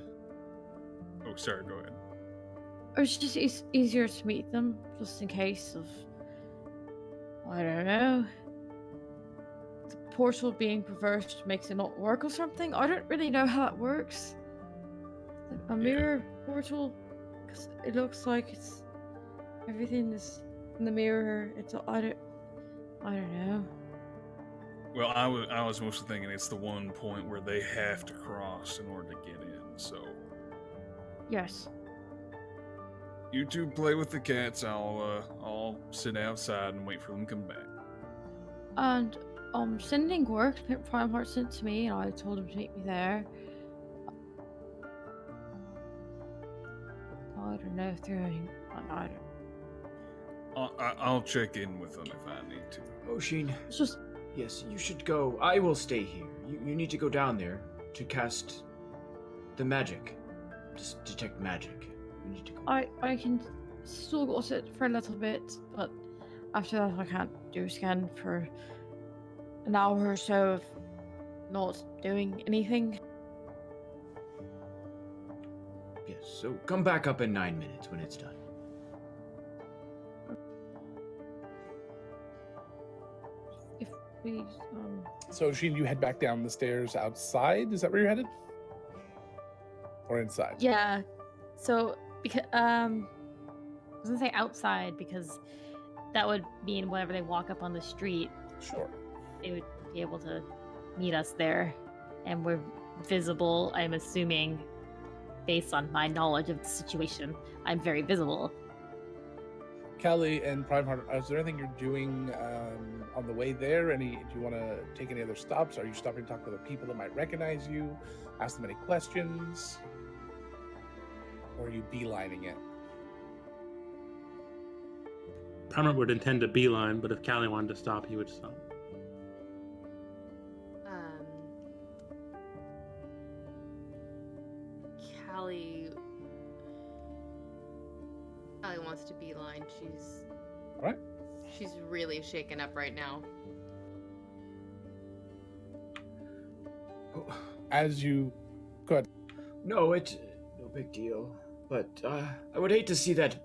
Oh, sorry. Go ahead. It's just easier to meet them, just in case of. I don't know. The portal being reversed makes it not work or something. I don't really know how that works. A mirror portal, because it looks like it's everything is in the mirror. It's I don't know. Well, I was mostly thinking it's the one point where they have to cross in order to get in. So Yes. you two play with the cats. I'll sit outside and wait for them to come back. And sending worked. Prime Heart sent to me, and I told him to meet me there. I don't know if they're any. I don't. I'll check in with them if I need to. Oshin, It's just yes, you should go. I will stay here. You need to go down there to cast the magic. Just detect magic. You need to go. I can still got it for a little bit, but after that I can't do a scan for an hour or so of not doing anything. Yes, so come back up in 9 minutes when it's done. If we So, Sheen, you head back down the stairs outside. Is that where you're headed? or inside? Yeah. So because I was gonna say outside because that would mean whenever they walk up on the street, Sure. they would be able to meet us there, and we're visible. I'm assuming, based on my knowledge of the situation, I'm very visible. Callie and Primeheart, is there anything you're doing on the way there? Do you want to take any other stops? Are you stopping to talk to other people that might recognize you? Ask them any questions? Or are you beelining it? Primer would intend to beeline, but if Callie wanted to stop, he would stop. Callie wants to beeline. All right. She's really shaken up right now. As you go ahead. No, no big deal. But I would hate to see that.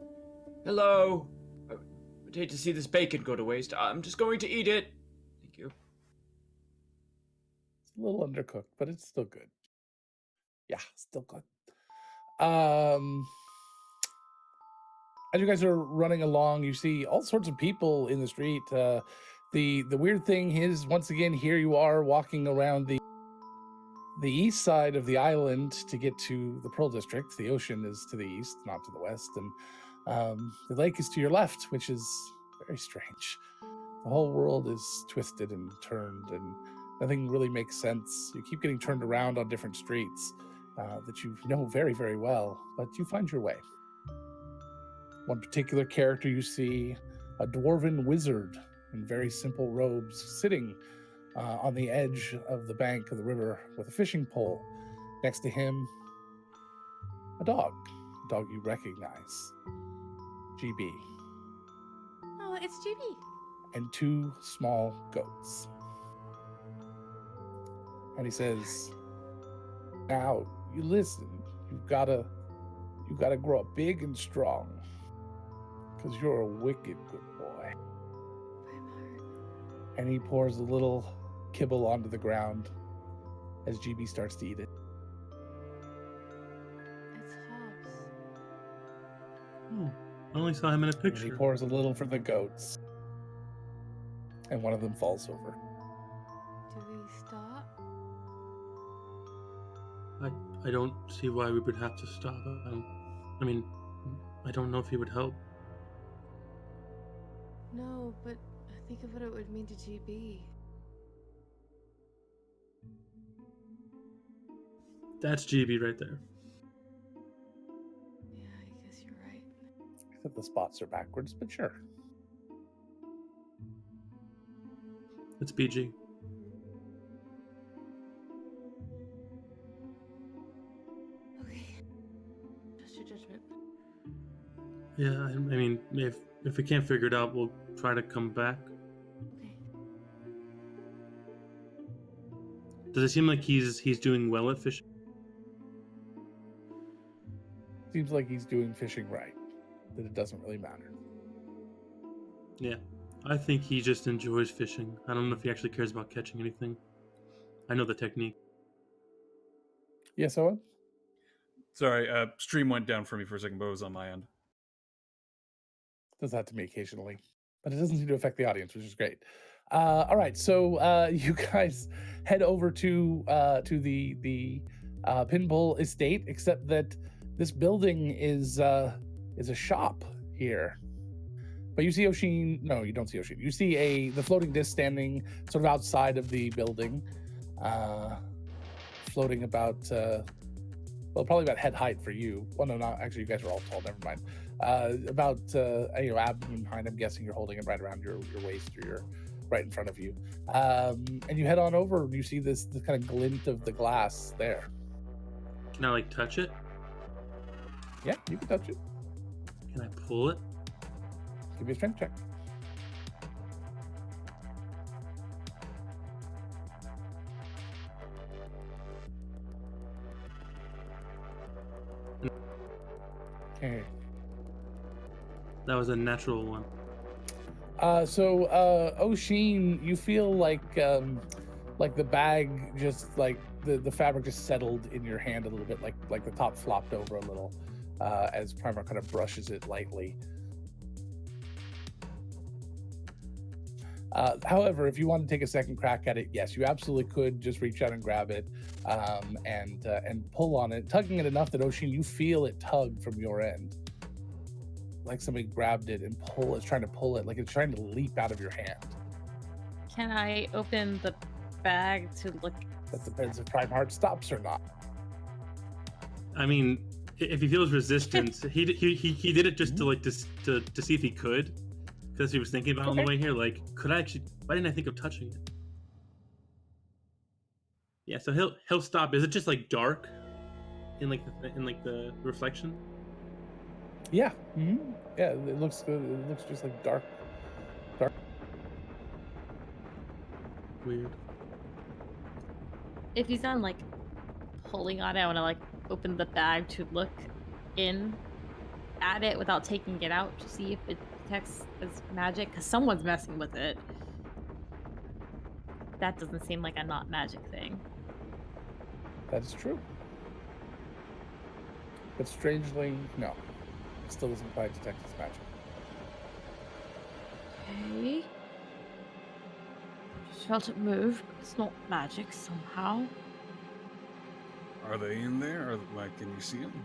Hello. I would hate to see this bacon go to waste. I'm just going to eat it. Thank you. It's a little undercooked, but it's still good. Yeah, still good. As you guys are running along, you see all sorts of people in the street. The weird thing is, once again, here you are walking around the east side of the island to get to the Pearl District. The ocean is to the east, not to the west, and the lake is to your left, which is very strange. The whole world is twisted and turned, and nothing really makes sense. You keep getting turned around on different streets that you know very, very well, but you find your way. One particular character you see, a dwarven wizard in very simple robes, sitting on the edge of the bank of the river with a fishing pole. Next to him, a dog you recognize, GB, Oh, it's GB. and 2 small goats. And he says, "Now you listen. You've gotta grow up big and strong, because you're a wicked good boy." And he pours a little kibble onto the ground as GB starts to eat it. It's Hobbs. Oh, I only saw him in a And he picture. pours a little for the goats. And one of them falls over. Do we stop? I don't see why we would have to stop. I mean, I don't know if he would help. No, but think of what it would mean to GB. That's GB right there. Yeah, I guess you're right. Except the spots are backwards, but sure. It's BG. Okay. Trust your judgment. Yeah, I mean, if we can't figure it out, we'll try to come back. Okay. Does it seem like he's doing well at fishing? Seems like he's doing fishing right. That it doesn't really matter. Yeah, I think he just enjoys fishing. I don't know if he actually cares about catching anything. I know the technique. Yes, Owen? Sorry, stream went down for me for a second, but it was on my end. Does that to me occasionally. But it doesn't seem to affect the audience, which is great. All right, so you guys head over to the Pinball Estate, except that this building is a shop here. But you see Oshin. No, you don't see Oshin. You see the floating disc standing sort of outside of the building, floating about, probably about head height for you. Well, no, not actually. You guys are all tall. Never mind. About abdomen height. I'm guessing you're holding it right around your waist or right in front of you. And you head on over. And you see the kind of glint of the glass there. Can I touch it? Yeah, you can touch it. Can I pull it? Give me a strength check. Okay. That was a natural one. So Oshin, you feel like the bag just the fabric just settled in your hand a little bit, like the top flopped over a little, as Primarch kind of brushes it lightly. However, if you want to take a second crack at it, yes, you absolutely could just reach out and grab it, and pull on it, tugging it enough that Oshin, you feel it tug from your end, like somebody grabbed it and it's trying to pull it, like it's trying to leap out of your hand. Can I open the bag to look? That depends if Primeheart stops or not. I mean, if he feels resistance, he did it just to like to see if he could, because he was thinking about it on the way here. Like, could I actually? Why didn't I think of touching it? Yeah, so he'll stop. Is it just like dark, in the reflection? Yeah. Mm-hmm. Yeah, it looks good. It looks just like dark. Weird. If he's done like pulling on it, I want to like open the bag to look in at it without taking it out to see if it detects as magic, because someone's messing with it. That doesn't seem like a not magic thing. That is true. But strangely, no. It still doesn't quite detect its magic. Okay. Just felt it move, but it's not magic somehow. Are they in there? Or like, can you see them?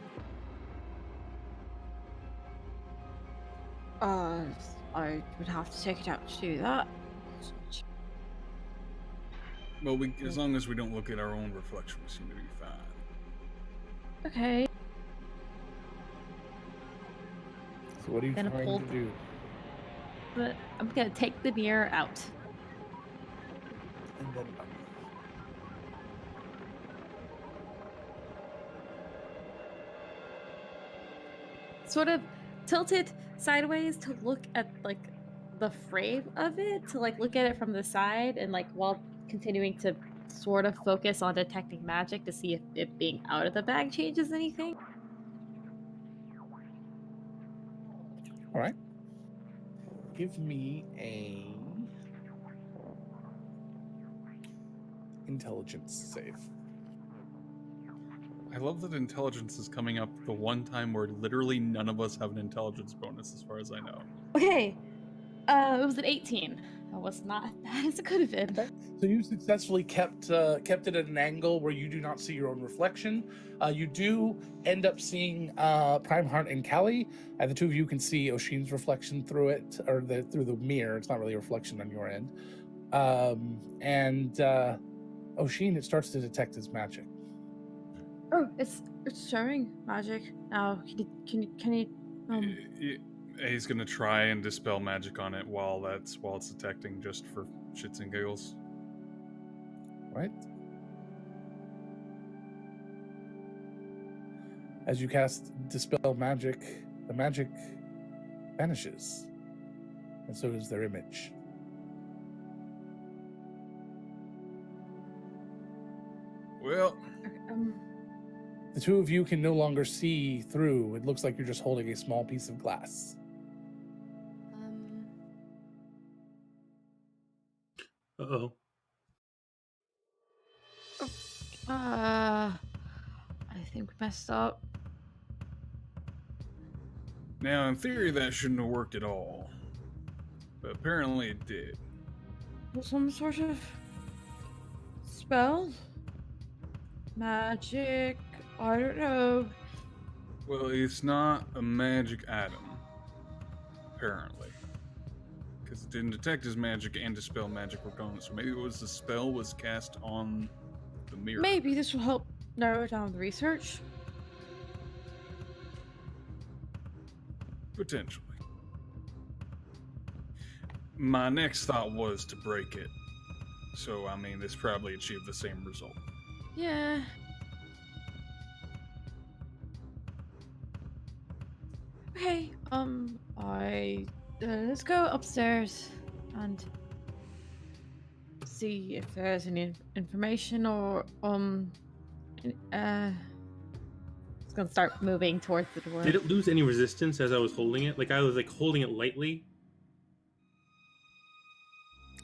I would have to take it out to do that. Well, as long as we don't look at our own reflection, we seem to be fine. Okay. So what are you Gonna trying pull- to do? But I'm gonna take the mirror out. And then Sort of tilt it sideways to look at like the frame of it, to like look at it from the side, and like while continuing to sort of focus on detecting magic to see if it being out of the bag changes anything. all right. Give me a intelligence save. I love that intelligence is coming up the one time where literally none of us have an intelligence bonus, as far as I know. Okay, it was an 18. That was not as bad as it could have been. Okay. So you successfully kept it at an angle where you do not see your own reflection. You do end up seeing Primeheart and Callie, and the two of you can see Oshin's reflection through it, or through the mirror. It's not really a reflection on your end. And Oshin, it starts to detect his magic. Oh, it's showing magic now. Can you He's gonna try and dispel magic on it while it's detecting, just for shits and giggles. Right? As you cast Dispel Magic, the magic vanishes, and so does their image. Well, The two of you can no longer see through. It looks like you're just holding a small piece of glass. Uh-oh. I think we messed up. now in theory that shouldn't have worked at all, but apparently it did. Some sort of spell? Magic? I don't know. Well, it's not a magic item, apparently, because it didn't detect his magic and dispel magic were gone. So maybe it was the spell was cast on the mirror. Maybe this will help narrow down the research. Potentially. My next thought was to break it. So, I mean, this probably achieved the same result. Yeah. Okay, let's go upstairs and see if there's any information or, It's gonna start moving towards the door. Did it lose any resistance as I was holding it? Like I was like holding it lightly.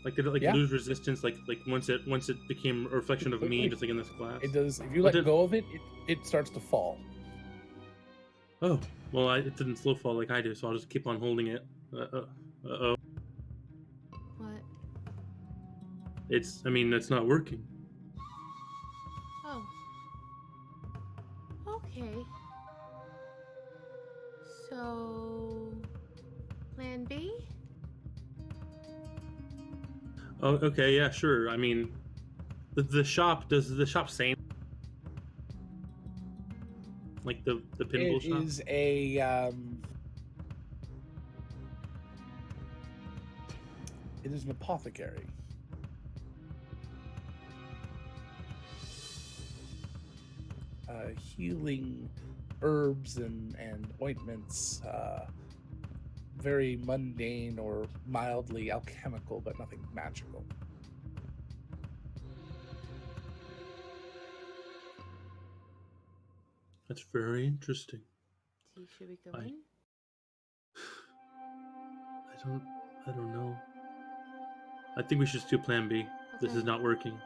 Like did it like Yeah. lose resistance? Like once it became a reflection of me, Completely. just like in this glass. It does. If you But let did- go of it, it starts to fall. Oh, well, it didn't slow fall like I do, so I'll just keep on holding it. Uh-oh. What? It's not working. Oh. Okay. So, plan B? Oh, okay, yeah, sure. I mean, the shop, does the shop say like the pinball It shop? is a it is an apothecary. Healing herbs and ointments, very mundane or mildly alchemical, but nothing magical. That's very interesting. Should we go I- in? I don't know. I think we should just do plan B. This Okay. is not working.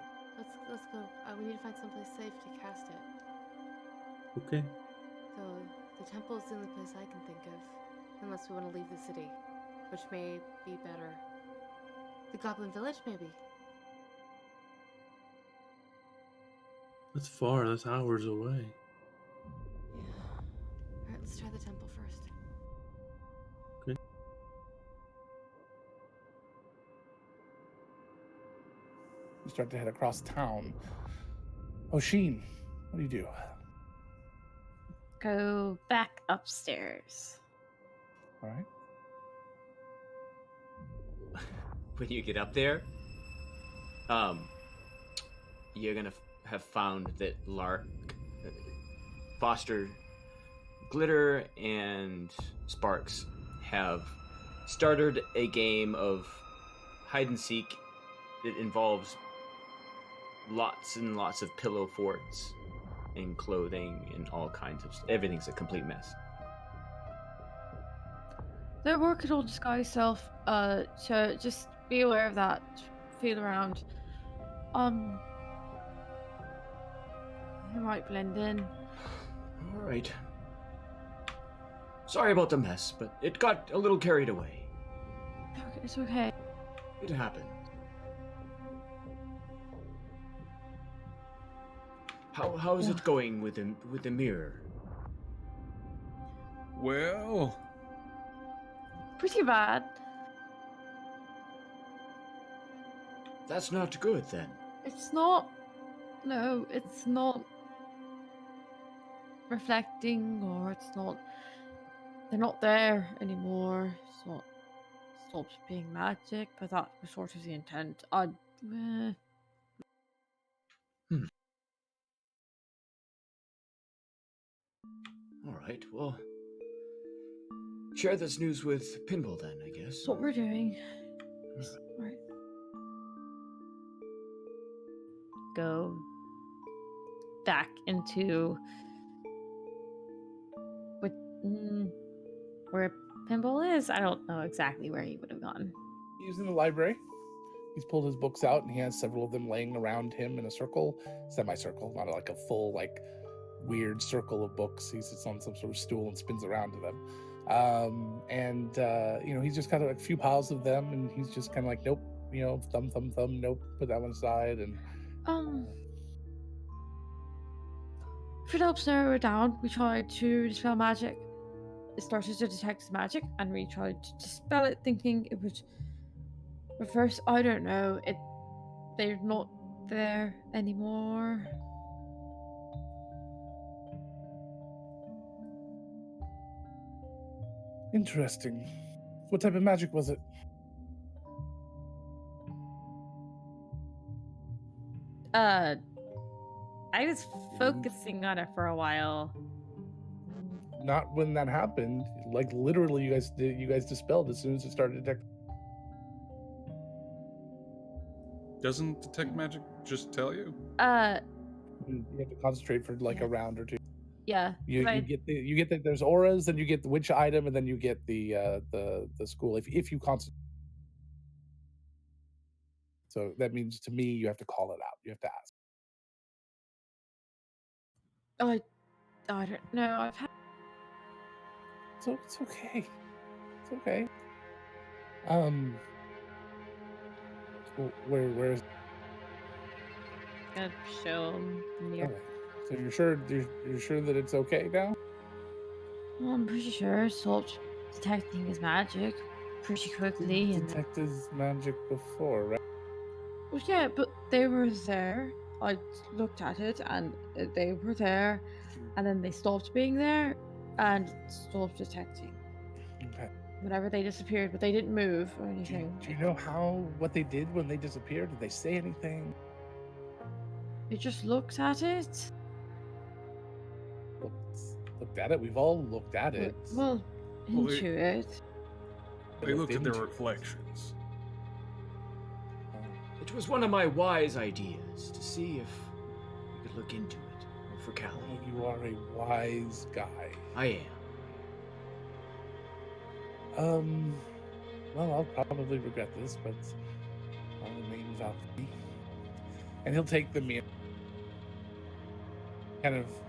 Let's go. We need to find someplace safe to cast it. Okay. So the temple is the only place I can think of, unless we want to leave the city, which may be better. The Goblin Village, maybe. That's far. That's hours away. Yeah. All right, let's try the temple first. You start to head across town. Oshin, what do you do? Go back upstairs. All right. When you get up there, you're gonna have found that Lark, Foster, Glitter, and Sparks have started a game of hide and seek that involves lots and lots of pillow forts and clothing and all kinds of everything's a complete mess. Don't work at all disguise self. So just be aware of that. Feel around. It might blend in. All right. Sorry about the mess, but it got a little carried away. It's okay. It happened. How is it going with the mirror? Well, Pretty bad. That's not good then. It's not. No, it's not reflecting, or it's not. They're not there anymore. It's not stopped being magic, but that was sort of the intent. All right, well, share this news with Pinball then, I guess. That's what we're doing. Right. Go back into where Pinball is. I don't know exactly where he would have gone. He's in the library. He's pulled his books out, and he has several of them laying around him in a circle, semicircle, not like a full, like, weird circle of books. He sits on some sort of stool and spins around to them. He's just got a few piles of them, and he's just kind of like, nope, thumb, nope, put that one aside, and If it helps narrow it down, we tried to dispel magic. It started to detect magic, and we tried to dispel it, thinking it would reverse. I don't know. They're not there anymore. interesting. What type of magic was it? I was focusing on it for a while. Not when that happened. Like, literally, you guys dispelled as soon as it started detecting. doesn't detect magic just tell you? You have to concentrate for like a round or two. Yeah. You but get the there's auras, then you get the witch item, and then you get the school if you concentrate. So that means to me, you have to call it out. You have to ask. I don't know. I've had So it's okay. It's okay. Where's Gonna show him the mirror. okay. So you're sure that it's okay now? Well, I'm pretty sure it stopped detecting his magic pretty quickly. Didn't And detect his magic before, right? well, yeah, but they were there. I looked at it, and they were there, and then they stopped being there, and stopped detecting. Okay. Whenever they disappeared, but they didn't move or Do anything. you know what they did when they disappeared? Did they say anything? They just looked at it. Looked at it. We've all looked at it. Well, Well, into it. They looked at their into it. reflections. It was one of my wise ideas to see if we could look into it for Callie. Oh, you are a wise guy. I am. Well, I'll probably regret this, but I'll remain Valkyrie. And he'll take the mirror.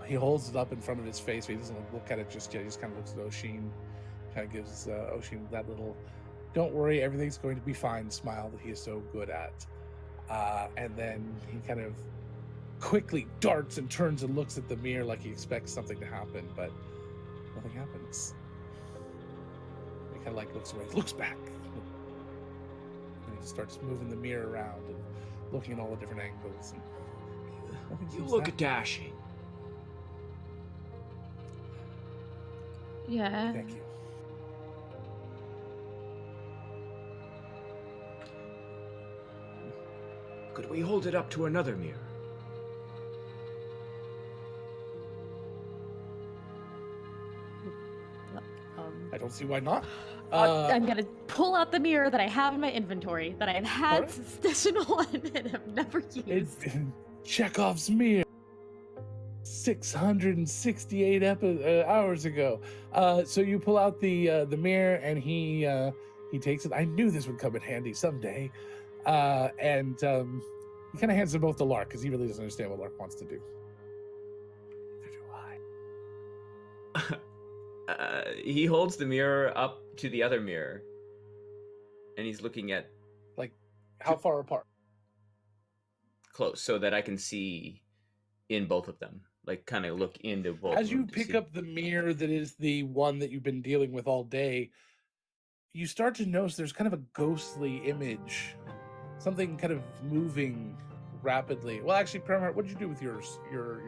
He holds it up in front of his face, but he doesn't look at it just yet. He just kind of looks at Oshin, kind of gives Oshin that little, "Don't worry, everything's going to be fine" smile that he is so good at. And then he kind of quickly darts and turns and looks at the mirror like he expects something to happen, but nothing happens. He kind of like looks away, looks back, and he starts moving the mirror around and looking at all the different angles. And nothing You seems look to happen. dashing. Yeah. Thank you. Could we hold it up to another mirror? I don't see why not. I'm gonna pull out the mirror that I have in my inventory that I've had Alright. since session 1 and have never used. It's Chekhov's mirror. 668 hours ago. So you pull out the mirror, and he takes it. I knew this would come in handy someday. And he kind of hands them both to Lark because he really doesn't understand what Lark wants to do. Neither do I. He holds the mirror up to the other mirror, and he's looking at How far apart? close so that I can see in both of them. Like, kind of look into both. As of them you to pick see. up the mirror that is the one that you've been dealing with all day, you start to notice there's kind of a ghostly image, something kind of moving rapidly. Well, actually, Paramount, what did you do with your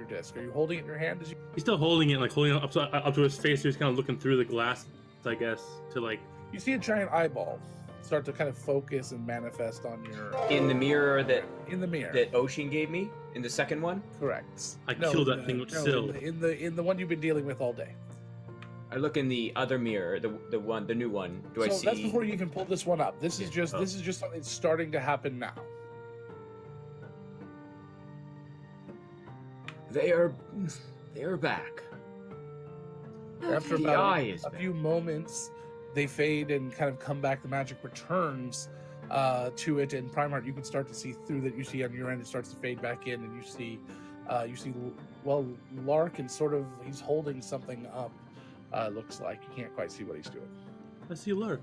disc? Are you holding it in your hand? As you... He's still holding it, like holding it up to his face. So he's kind of looking through the glass, I guess, to like. You see a giant eyeball start to kind of focus and manifest on your In the mirror that mirror. Oshin gave me in the second one. Correct. I killed that thing with Syl. in the one you've been dealing with all day. I look in the other mirror, the new one. Do I So see? that's before you even pull this one up. This is just Oh. this is just something that's starting to happen now. They are back. After The about eye is a back. few moments, they fade and kind of come back. The magic returns to it, and Primarch, you can start to see through that. You see on your end, it starts to fade back in, and you see Lark, and sort of he's holding something up. Looks like you can't quite see what he's doing. I see Lurk.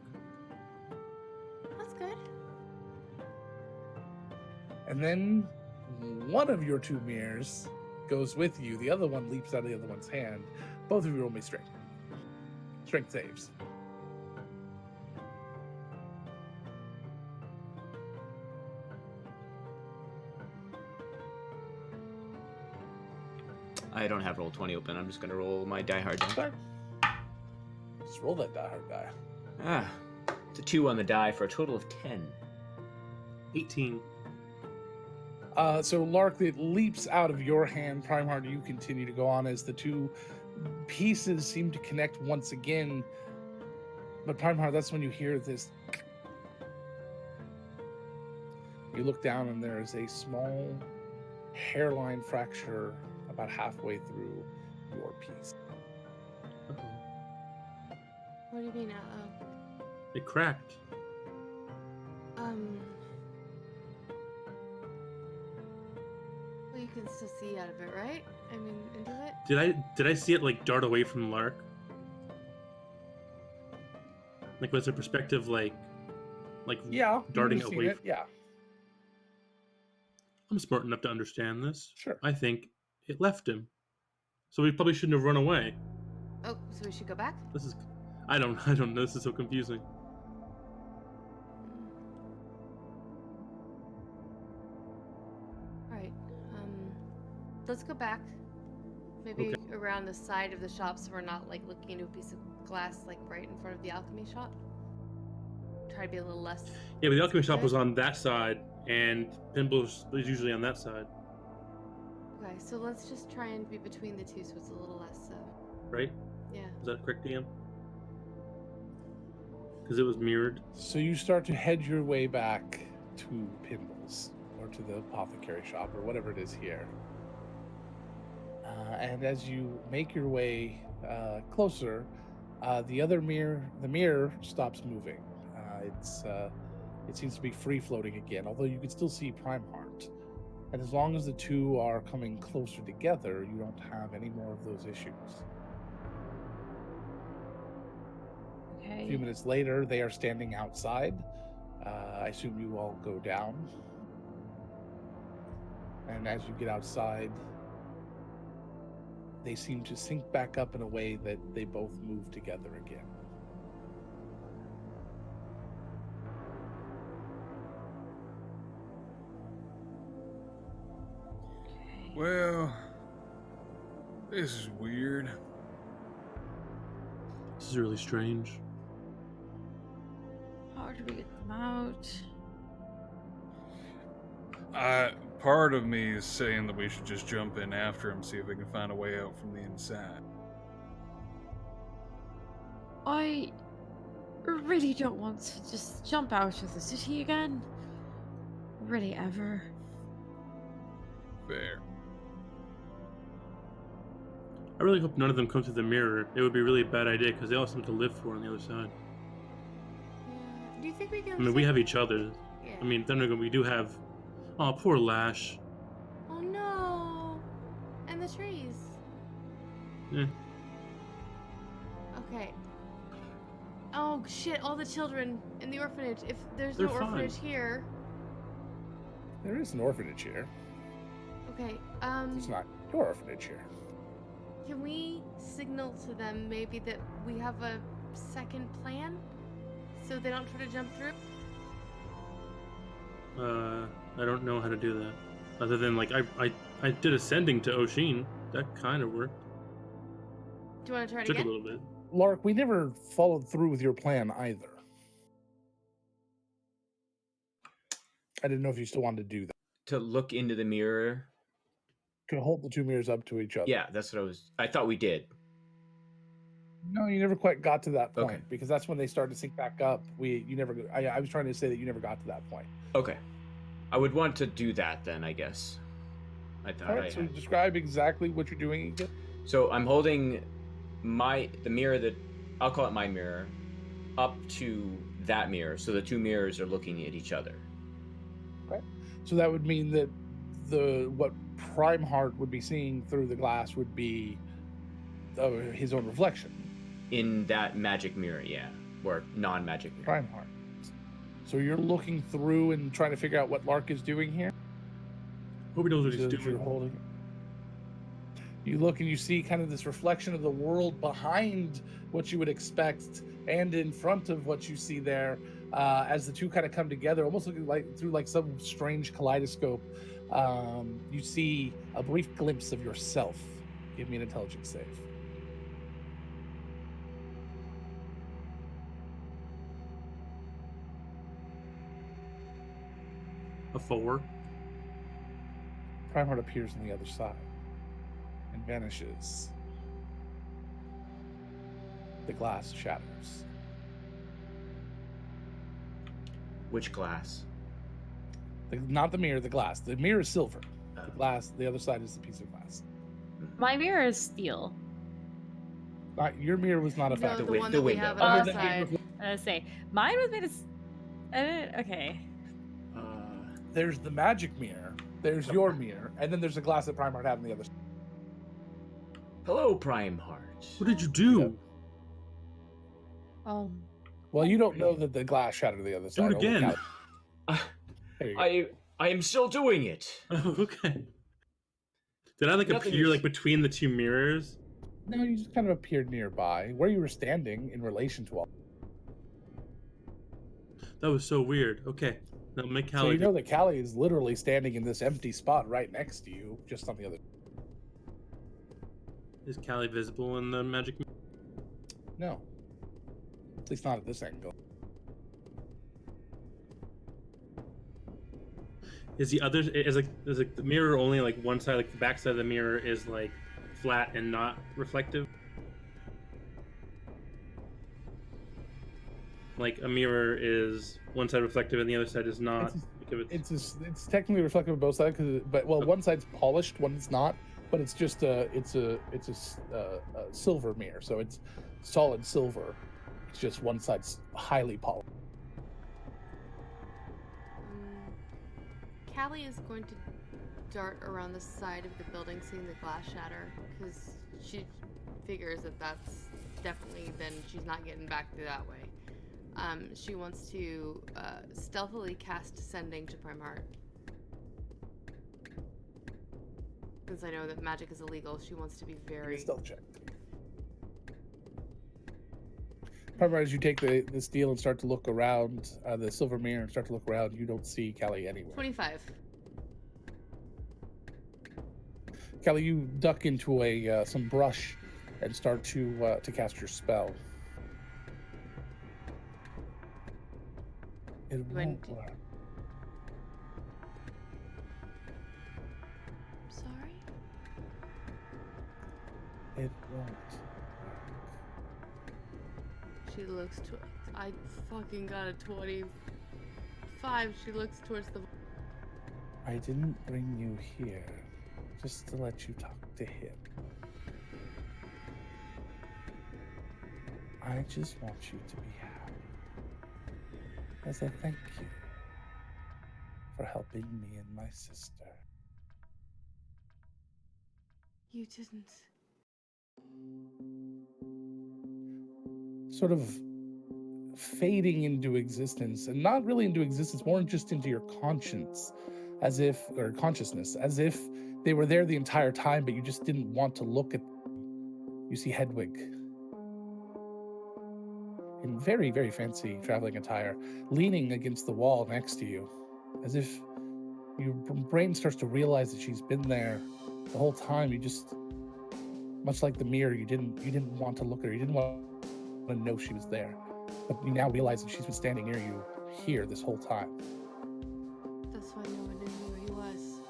That's good. And then one of your two mirrors goes with you. The other one leaps out of the other one's hand. Both of you roll me strength. Strength saves. I don't have Roll20 open. I'm just gonna roll my Die Hard die. Fine. Just roll that die hard die. Ah, it's a 2 on the die for a total of 10. 18. So Lark, it leaps out of your hand. Primeheart, you continue to go on as the two pieces seem to connect once again. But Primeheart, that's when you hear this. You look down and there is a small hairline fracture about halfway through your piece. What do you mean? It cracked. you can still see out of it, right? I mean, into it? Did I see it like dart away from Lark? Like was the perspective like Yeah, you darting would've seen away it, yeah, I'm smart enough to understand this. sure. I think it left him. So we probably shouldn't have run away. Oh, so we should go back? This is I don't know, this is so confusing. Alright, let's go back. Maybe around the side of the shop so we're not like looking into a piece of glass like right in front of the alchemy shop. Try to be a little less. Yeah, but the alchemy shop Okay. was on that side and Pinball was usually on that side, Okay, so let's just try and be between the two so it's a little less, right? yeah. Is that correct, DM? Because it was mirrored. So you start to head your way back to Pinball's, or to the apothecary shop, or whatever it is here. And as you make your way closer, the mirror stops moving. It seems to be free floating again, although you can still see Prime Heart. And as long as the two are coming closer together, you don't have any more of those issues. A few Okay. minutes later, they are standing outside. I assume you all go down. And as you get outside, they seem to sync back up in a way that they both move together again. Well, this is weird. This is really strange. How do we get them out? Part of me is saying that we should just jump in after him, see if we can find a way out from the inside. I really don't want to just jump out of the city again. Really, ever. Fair. I really hope none of them come through the mirror. It would be a really bad idea because they all have something to live for on the other side. Yeah. Do you think we can? I mean, we have each other. Yeah. I mean, then again, we do have. Oh, poor Lash. Oh no! And the trees. Yeah. Okay. Oh shit! All the children in the orphanage. If there's They're no fine. orphanage here. There is an orphanage here. Okay. It's not your orphanage here. Can we signal to them maybe that we have a second plan, so they don't try to jump through? I don't know how to do that. Other than like I did ascending to Oshin. That kind of worked. Do you want to try it Took a again? little bit. Lark, we never followed through with your plan either. I didn't know if you still wanted to do that. To look into the mirror. Can hold the two mirrors up to each other. Yeah, that's what I thought we did. No, you never quite got to that point Okay. because that's when they started to sync back up. I was trying to say that you never got to that point. Okay. I would want to do that then, I guess. I thought All I right, so had. describe exactly what you're doing again. So I'm holding the mirror that I'll call it my mirror up to that mirror, so the two mirrors are looking at each other. So that would mean that what Prime Heart would be seeing through the glass would be his own reflection. In that magic mirror, yeah. Or non-magic mirror. Prime Heart. So you're looking through and trying to figure out what Lark is doing here. Hope he knows what he's So that you're doing. holding it. You look and you see kind of this reflection of the world behind what you would expect and in front of what you see there, as the two kind of come together, almost looking like through like some strange kaleidoscope. You see a brief glimpse of yourself. Give me an intelligence save. A 4. Prime Heart appears on the other side and vanishes. The glass shatters. Which glass? Not the mirror, the glass. The mirror is silver. Oh. The glass, the other side is the piece of glass. My mirror is steel. Not your mirror was not No, affected. the wi- one the that we window. have Other on than our being side. I was say mine was made of. Okay. There's the magic mirror, there's your mirror, and then there's a glass that Primeheart had on the other side. Hello, Prime Heart. What did you do? Well, you don't know that the glass shattered to the other Do side. it Only again. Callie- There you go. I am still doing it. Oh, okay. Did I like Nothing appear is- like between the two mirrors? No, you just kind of appeared nearby, where you were standing in relation to all. That was so weird. Okay. Now make So Callie. you know that Callie is literally standing in this empty spot right next to you, just on the other. Is Callie visible in the magic? No, at least not at this angle. Is the other is like the mirror only like one side, like the back side of the mirror is like flat and not reflective? Like a mirror is one side reflective and the other side is not. It's technically reflective of both sides, but one side's polished, one's not. But it's just a silver mirror, so it's solid silver. It's just one side's highly polished. Callie is going to dart around the side of the building, seeing the glass shatter, because she figures that that's definitely, then she's not getting back through that way. She wants to stealthily cast Sending to Primeheart. Since I know that magic is illegal, she wants to be very... Stealth check. Primeheart, as you take the steel and start to look around, the silver mirror and start to look around, you don't see Callie anywhere. 25. Callie, you duck into some brush and start to cast your spell. It won't work. Sorry? It won't work. She looks to... I fucking got a 25. She looks towards the... I didn't bring you here just to let you talk to him. I just want you to be happy. As a thank you for helping me and my sister. You didn't... Sort of fading into existence, and not really into existence, more just into your conscience, or consciousness, as if they were there the entire time, but you just didn't want to look at them. You see Hedwig in very, very fancy traveling attire, leaning against the wall next to you, as if your brain starts to realize that she's been there the whole time. You just, much like the mirror, you didn't want to look at her. You didn't want to know she was there, but you now realize that she's been standing near you here this whole time. That's why no one knew where he was.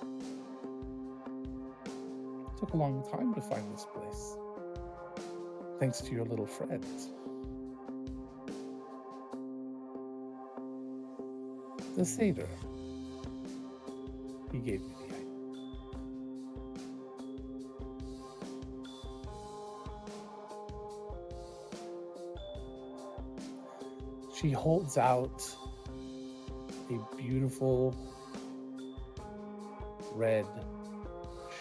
It took a long time to find this place, thanks to your little friend. The satyr. He gave me the idea. She holds out a beautiful red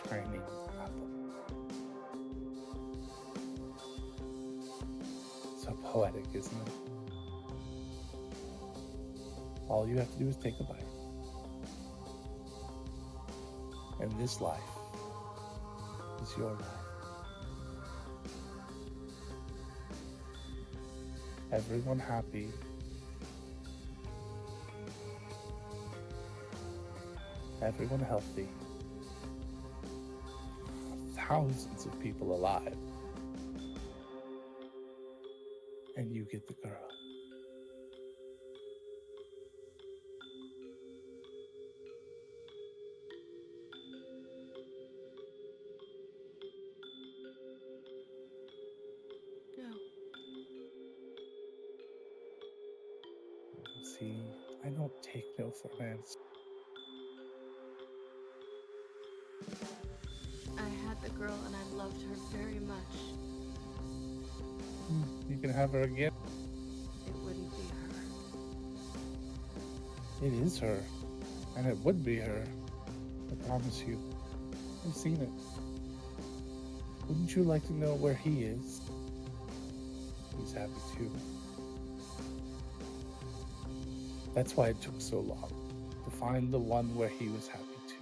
shining apple. So poetic, isn't it? All you have to do is take a bite. And this life is your life. Everyone happy. Everyone healthy. Thousands of people alive. And you get the girl. No. See, I don't take no for an answer. I had the girl and I loved her very much. You can have her again. It wouldn't be her. It is her. And it would be her. I promise you. I've seen it. Wouldn't you like to know where he is? He's happy too. That's why it took so long to find the one where he was happy too.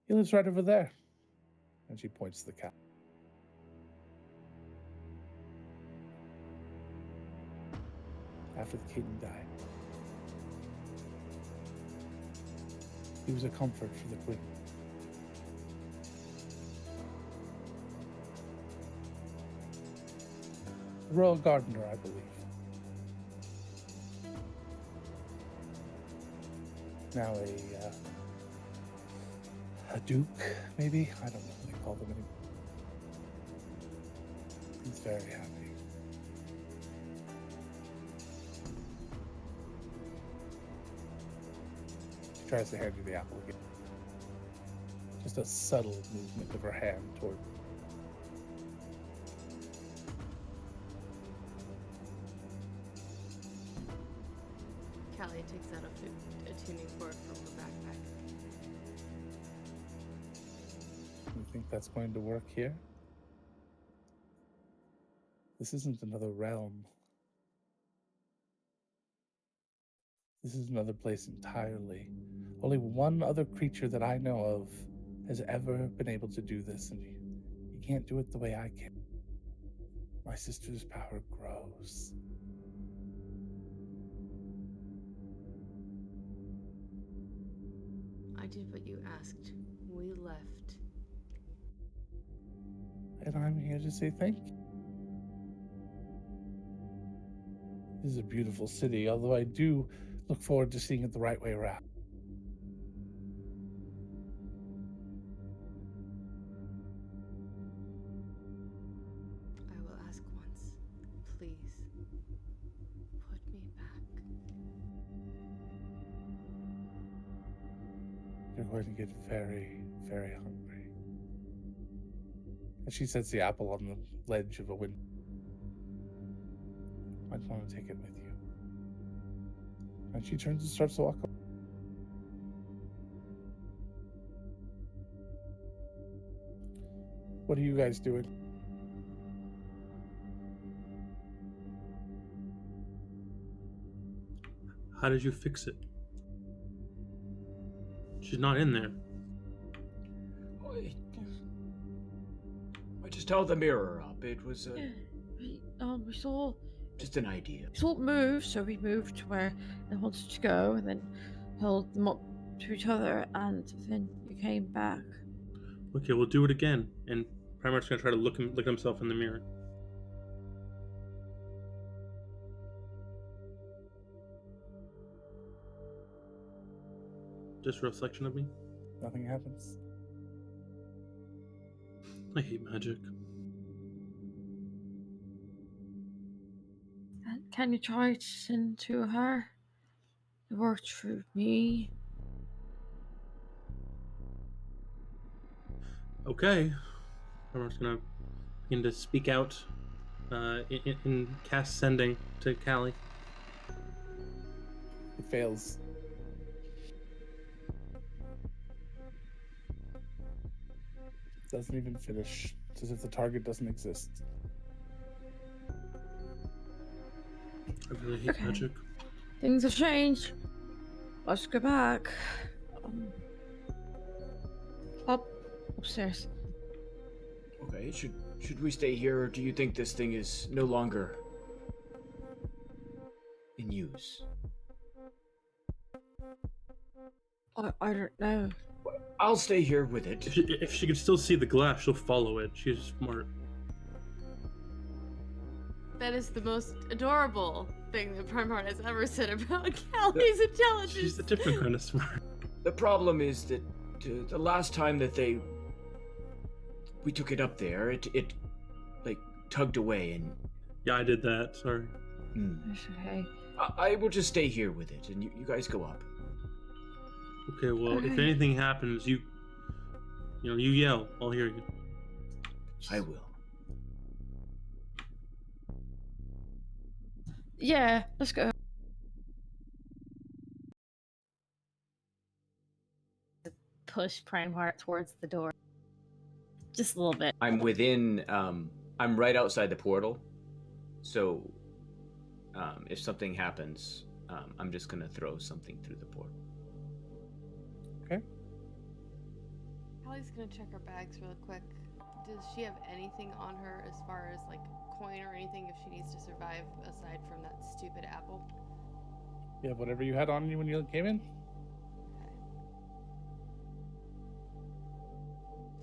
He lives right over there. And she points to the cow. After the king died, he was a comfort for the queen. A royal gardener, I believe. Now a duke, maybe? I don't know what they call them anymore. He's very happy. She tries to hand you the apple again. Just a subtle movement of her hand toward. Callie takes out a tuning fork from her backpack. You think that's going to work here? This isn't another realm. This is another place entirely. Only one other creature that I know of has ever been able to do this, and you can't do it the way I can. My sister's power grows. I did what you asked. We left. And I'm here to say thank you. This is a beautiful city, although I do look forward to seeing it the right way around. I will ask once. Please. Put me back. You're going to get very, very hungry. And she sets the apple on the ledge of a window. Might want to take it with you. And she turns and starts to walk away. What are you guys doing? How did you fix it? She's not in there. I just held the mirror up. It was We saw just an idea. it moved, so we moved to where they wanted to go, and then held them up to each other, and then you came back. Okay, we'll do it again. And Primarch's gonna try to look himself in the mirror. Just a reflection of me. Nothing happens. I hate magic. Can you try to send to her? It worked for me. Okay. Primarch's gonna begin to speak out in cast sending to Callie. It fails. Doesn't even finish. It's as if the target doesn't exist. I really hate magic. Things have changed. Let's go back. Upstairs. Okay, should we stay here, or do you think this thing is no longer in use? I don't know. I'll stay here with it. If she can still see the glass, she'll follow it. She's smart. That is the most adorable thing that Primarch has ever said about Callie's intelligence. She's a different kind of smart. The problem is that the last time that we took it up there, it like tugged away, and Yeah, I did that. Sorry. It's okay. I will just stay here with it, and you guys go up. Okay, well, if Alright. anything happens, you yell. I'll hear you. I will. Yeah, let's go. Push Primeheart towards the door. Just a little bit. I'm within. I'm right outside the portal, so if something happens, I'm just gonna throw something through the portal. Hallie's gonna check her bags real quick. Does she have anything on her as far as like coin or anything if she needs to survive aside from that stupid apple? You have whatever you had on you when you came in? Okay.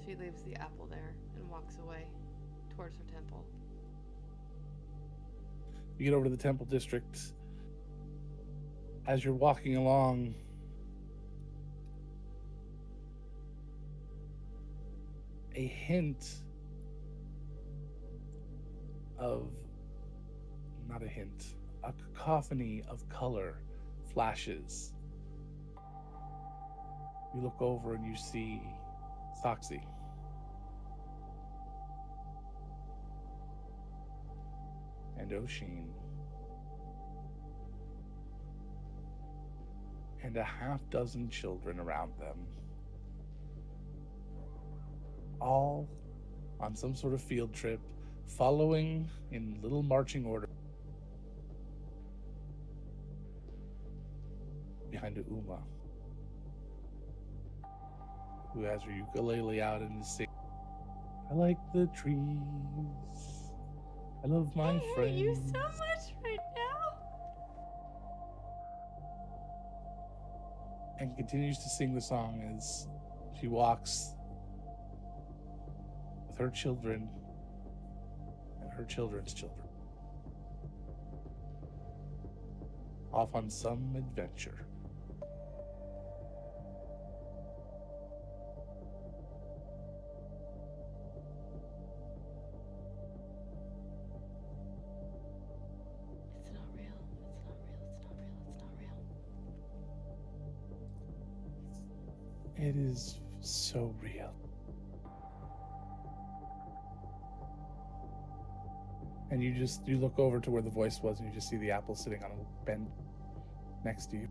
She leaves the apple there and walks away towards her temple. You get over to the temple district. As you're walking along, a hint of, not a hint, a cacophony of color flashes. You look over and you see Soxy. And Oshin. And a half dozen children around them. All on some sort of field trip, following in little marching order behind a Uma, who has her ukulele out and is singing, I like the trees, I love my I hate friends. you so much right now. And continues to sing the song as she walks with her children and her children's children off on some adventure. It's not real. It's not real. It's not real. It's not real. It is so real. And you look over to where the voice was and you just see the apple sitting on a bench next to you.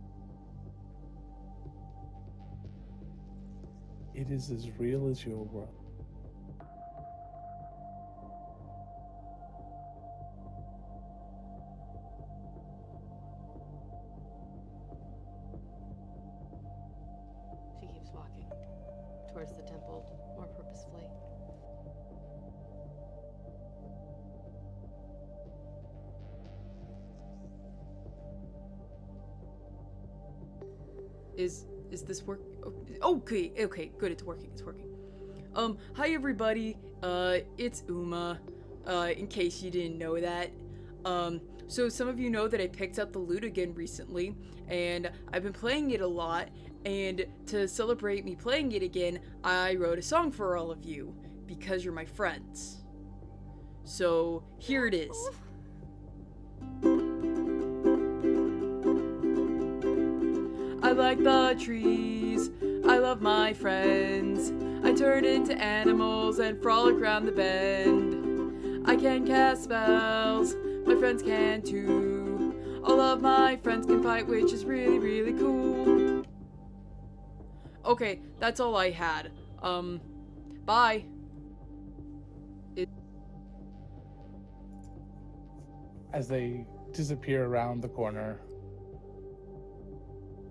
It is as real as your world. She keeps walking towards the temple more purposefully. Is this work? Okay, good. It's working. Hi everybody. It's Uma. In case you didn't know that. So some of you know that I picked up the lute again recently, and I've been playing it a lot. And to celebrate me playing it again, I wrote a song for all of you because you're my friends. So here it is. I like the trees, I love my friends. I turn into animals and frolic around the bend. I can cast spells, my friends can too. All of my friends can fight, which is really, really cool. Okay, that's all I had. Bye. As they disappear around the corner,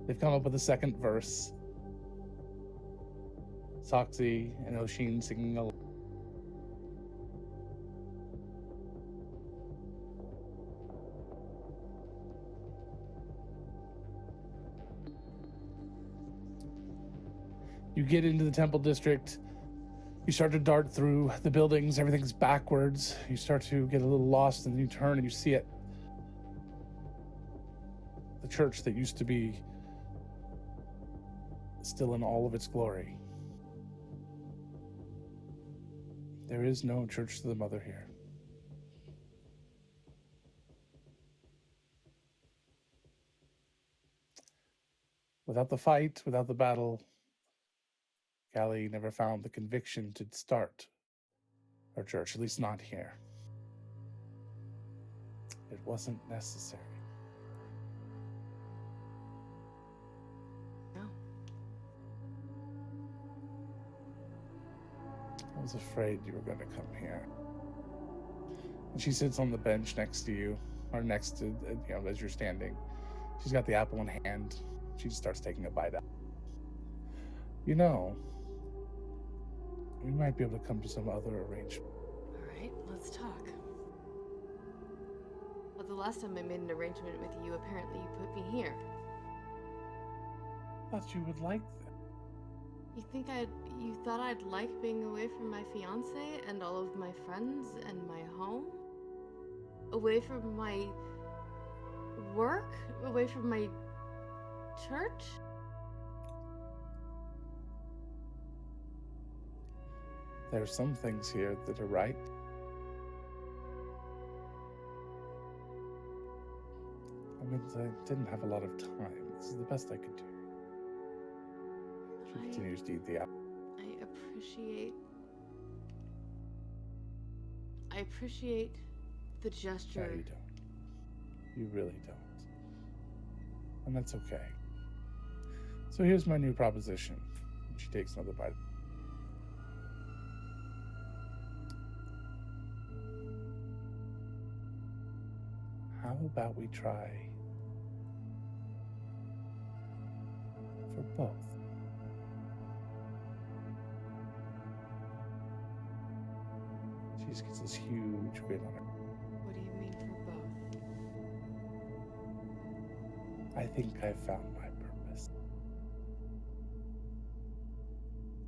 they've come up with a second verse. Soxy and Oshin singing along. You get into the temple district. You start to dart through the buildings. Everything's backwards. You start to get a little lost, and you turn and you see it. The church that used to be still in all of its glory. There is no church to the mother here. Without the fight, without the battle, Callie never found the conviction to start her church, at least not here. It wasn't necessary. No. I was afraid you were going to come here. And she sits on the bench next to you, or next to, as you're standing. She's got the apple in hand. She just starts taking a bite out. You know, we might be able to come to some other arrangement. All right, let's talk. Well, the last time I made an arrangement with you, apparently you put me here. Thought you would like that. You thought I'd like being away from my fiance and all of my friends and my home? Away from my work? Away from my church? There are some things here that are right. I didn't have a lot of time. This is the best I could do. She continues to eat the apple. I appreciate the gesture. No, you don't. You really don't. And that's okay. So here's my new proposition. She takes another bite. How about we try for both? She just gets this huge grin on her. What do you mean for both? I think I've found my purpose.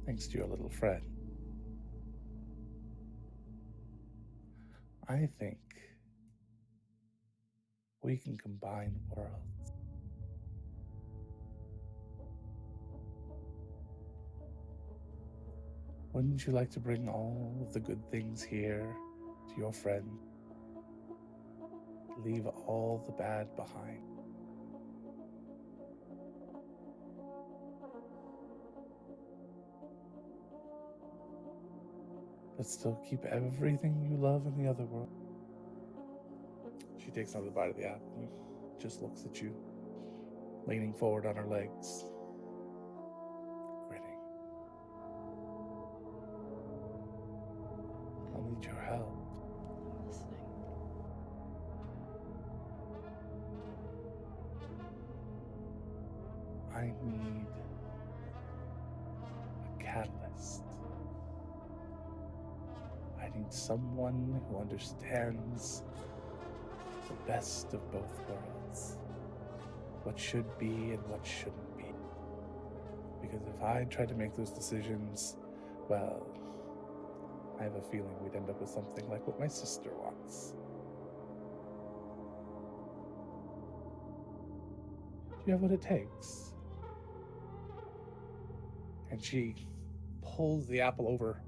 Thanks to your little friend. I think we can combine worlds. Wouldn't you like to bring all of the good things here to your friend? Leave all the bad behind. But still keep everything you love in the other world. She takes another bite of the apple and just looks at you, leaning forward on her legs, grinning. I'll need your help. I'm listening. I need a catalyst. I need someone who understands the best of both worlds. What should be and what shouldn't be. Because if I tried to make those decisions, well, I have a feeling we'd end up with something like what my sister wants. Do you have what it takes? And she pulls the apple over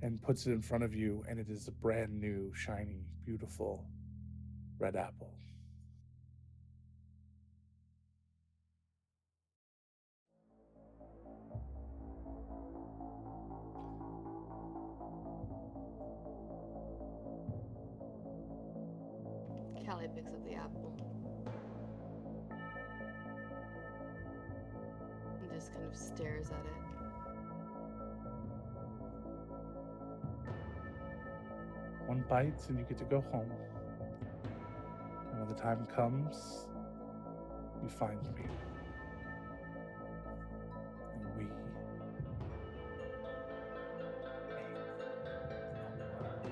and puts it in front of you, and it is a brand new, shiny, beautiful red apple. Callie picks up the apple. And just kind of stares at it. One bite, and you get to go home. And when the time comes, you find me. And we Can I think about it?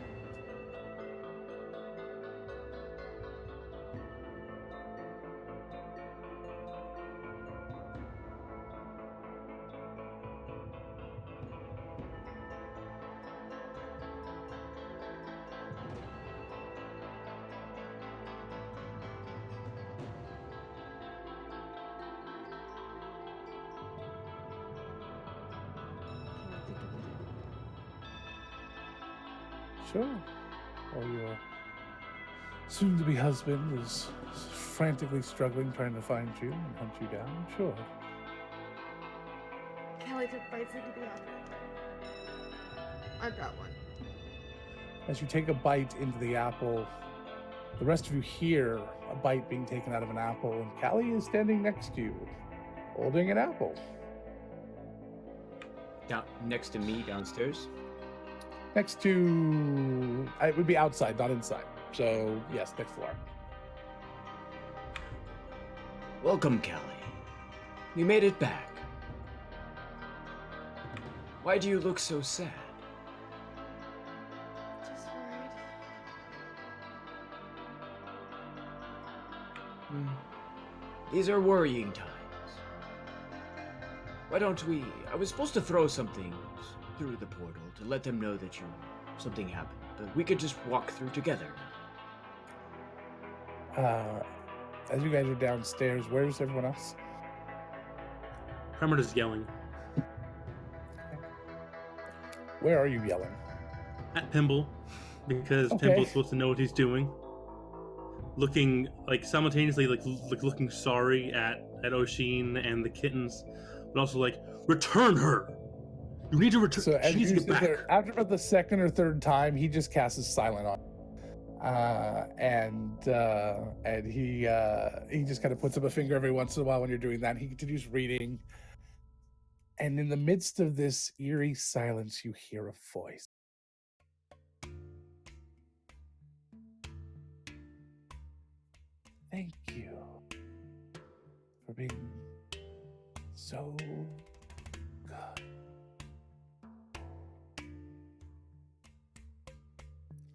Sure. Or your soon-to-be husband is frantically struggling trying to find you and hunt you down. Sure. Callie took bites into the apple. I've got one. As you take a bite into the apple, The rest of you hear a bite being taken out of an apple, and Callie is standing next to you, holding an apple. Down next to me downstairs. Next to, it would be outside, not inside. So yes, next to Lara. Welcome, Callie. You made it back. Why do you look so sad? Just worried. These are worrying times. Why don't we... I was supposed to throw something through the portal to let them know that something happened, but we could just walk through together now. As you guys are downstairs, where's everyone else? Primer is yelling Where are you yelling? at Pimble because Okay. Pimble's supposed to know what he's doing. Looking like simultaneously like looking sorry at Oshin and the kittens, but also like return her. You need to return. So as She needs to you get sit back. there, after about the second or third time, he just casts his silent on, and he just kind of puts up a finger every once in a while when you're doing that. He continues reading, and in the midst of this eerie silence, you hear a voice. Thank you for being so good.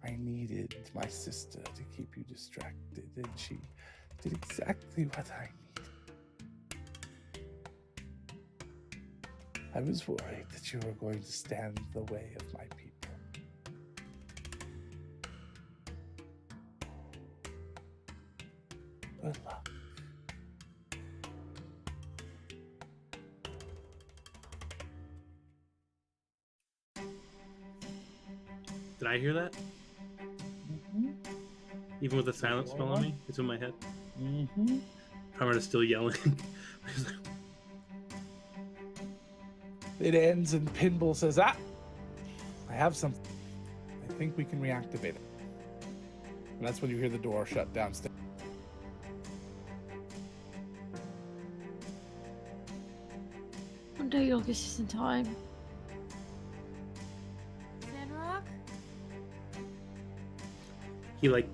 I needed my sister to keep you distracted, and she did exactly what I needed. I was worried that you were going to stand in the way of my people. Good luck. Did I hear that? Even with the silent spell on me, it's in my head. Mm-hmm. Primer is still yelling. He's like, It ends, and Pinball says, I have something. I think we can reactivate it. And that's when you hear the door shut downstairs. One day you'll get us in time. Sandrock? he like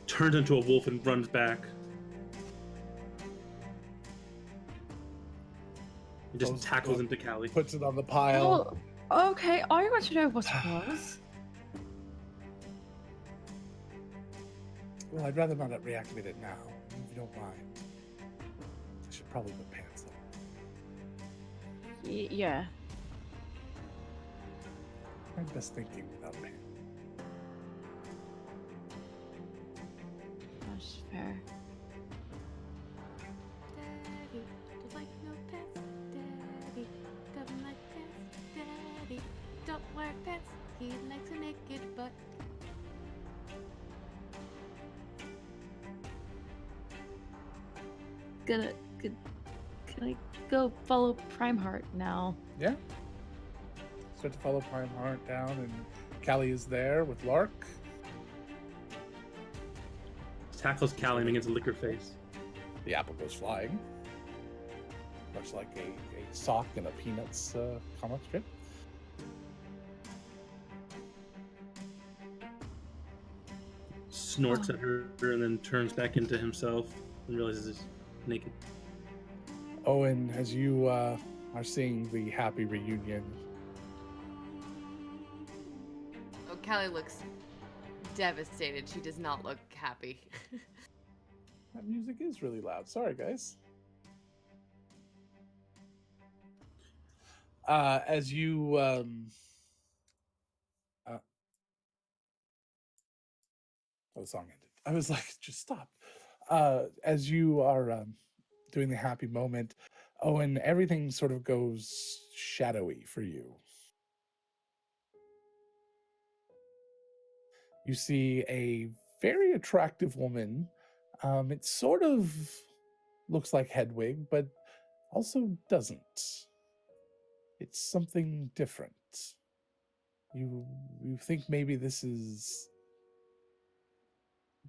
turns into a wolf and runs back. He just Goes- tackles goes- into Callie. Puts it on the pile. Oh, okay. I want to know what it was. Well, I'd rather not reactivate it now, if you don't mind. I should probably put pants on. Yeah. I'm best thinking without pants. That's fair. Daddy, don't like no pets. Daddy, doesn't like pets. Daddy, don't wear pets. He likes a naked butt. Can I go follow Primeheart now? Yeah. Start to follow Prime Heart down, and Callie is there with Lark. Tackles Callie and begins to lick her face. The apple goes flying, much like a sock in a Peanuts comic strip. Snorts at her and then turns back into himself and realizes he's naked. Owen, as you are seeing the happy reunion, Oh, Callie looks devastated. She does not look happy. that music is really loud. Sorry, guys. As you oh, the song ended. I was like, just stop. As you are doing the happy moment, Owen, everything sort of goes shadowy for you. You see a very attractive woman. It sort of looks like Hedwig, but also doesn't. It's something different. You think maybe this is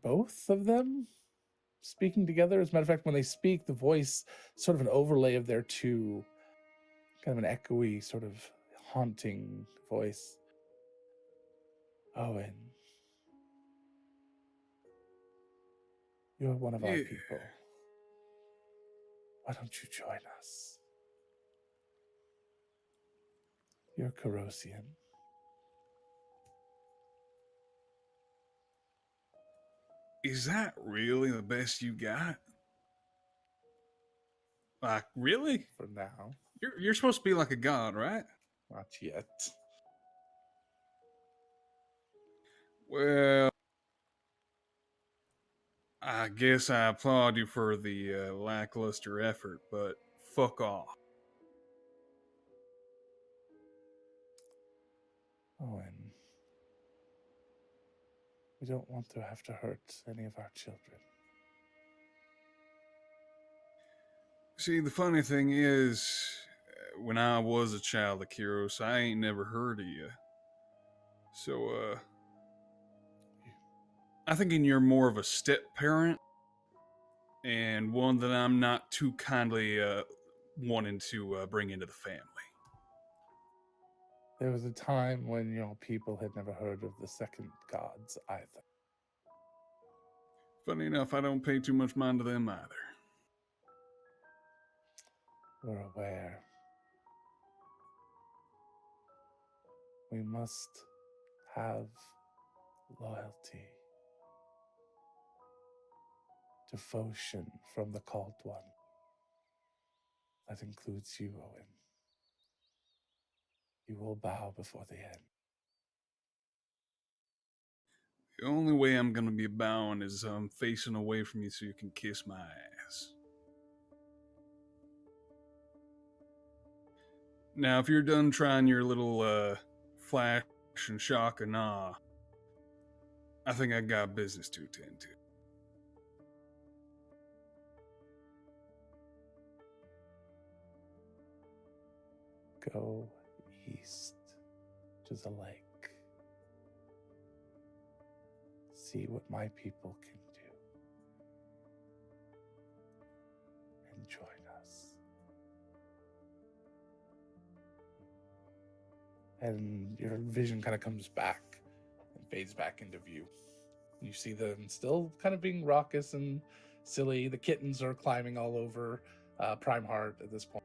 both of them speaking together. As a matter of fact, when they speak, the voice, sort of an overlay of their two, kind of an echoey, sort of haunting voice. Owen, you're one of our Yeah. people. Why don't you join us? You're Corosian. Is that really the best you got? Like, really? For now, You're supposed to be like a god, right? not yet. Well, I guess I applaud you for the lackluster effort, but fuck off. Owen, we don't want to have to hurt any of our children. See, the funny thing is, when I was a child of Kyros, I ain't never heard of you. So, I thinking you're more of a step parent, and one that I'm not too kindly wanting to bring into the family. There was a time when your people had never heard of the second gods either. Funny enough, I don't pay too much mind to them either. We're aware. We must have loyalty, devotion from the called one. That includes you, Owen. You will bow before the end. The only way I'm gonna be bowing is facing away from you so you can kiss my ass. Now, if you're done trying your little flash and shock and awe, I think I got business to attend to. Go east to the lake. See what my people can do. And join us. And your vision kind of comes back and fades back into view. You see them still kind of being raucous and silly. The kittens are climbing all over Prime Heart at this point.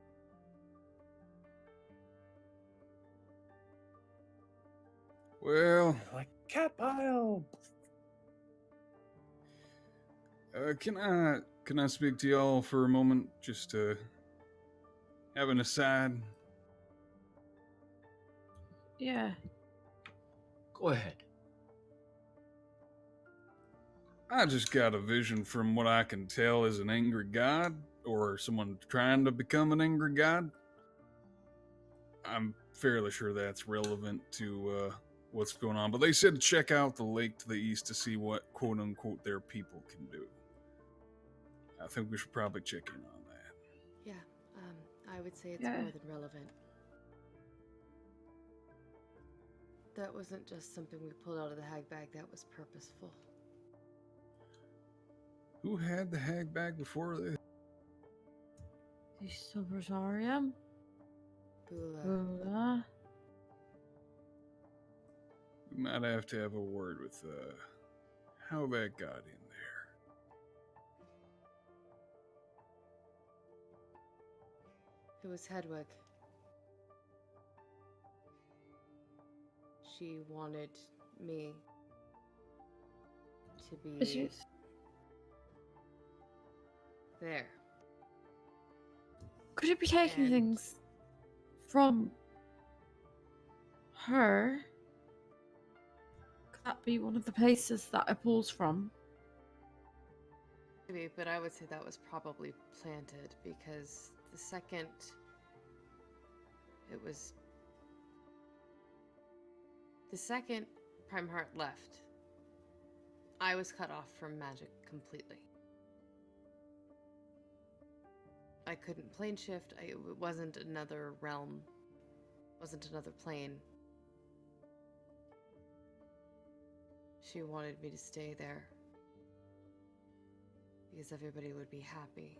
Well, They're like, cat pile! can I speak to y'all for a moment? Just to have an aside. Yeah. Go ahead. I just got a vision from what I can tell as an angry god, or someone trying to become an angry god. I'm fairly sure that's relevant to what's going on, but they said to check out the lake to the east to see what quote-unquote their people can do. I think we should probably check in on that. Yeah, I would say it's Yeah. more than relevant. That wasn't just something we pulled out of the hag bag, that was purposeful. Who had the hag bag before this? The Silversarium. Bula. We might have to have a word with how that got in there. It was Hedwig. She wanted me to be Is she- there. Could it be taking And- things from her? Could that be one of the places that it pulls from? Maybe, but I would say that was probably planted because the second Prime Heart left, I was cut off from magic completely. I couldn't plane shift. It wasn't another realm, wasn't another plane. She wanted me to stay there. because everybody would be happy.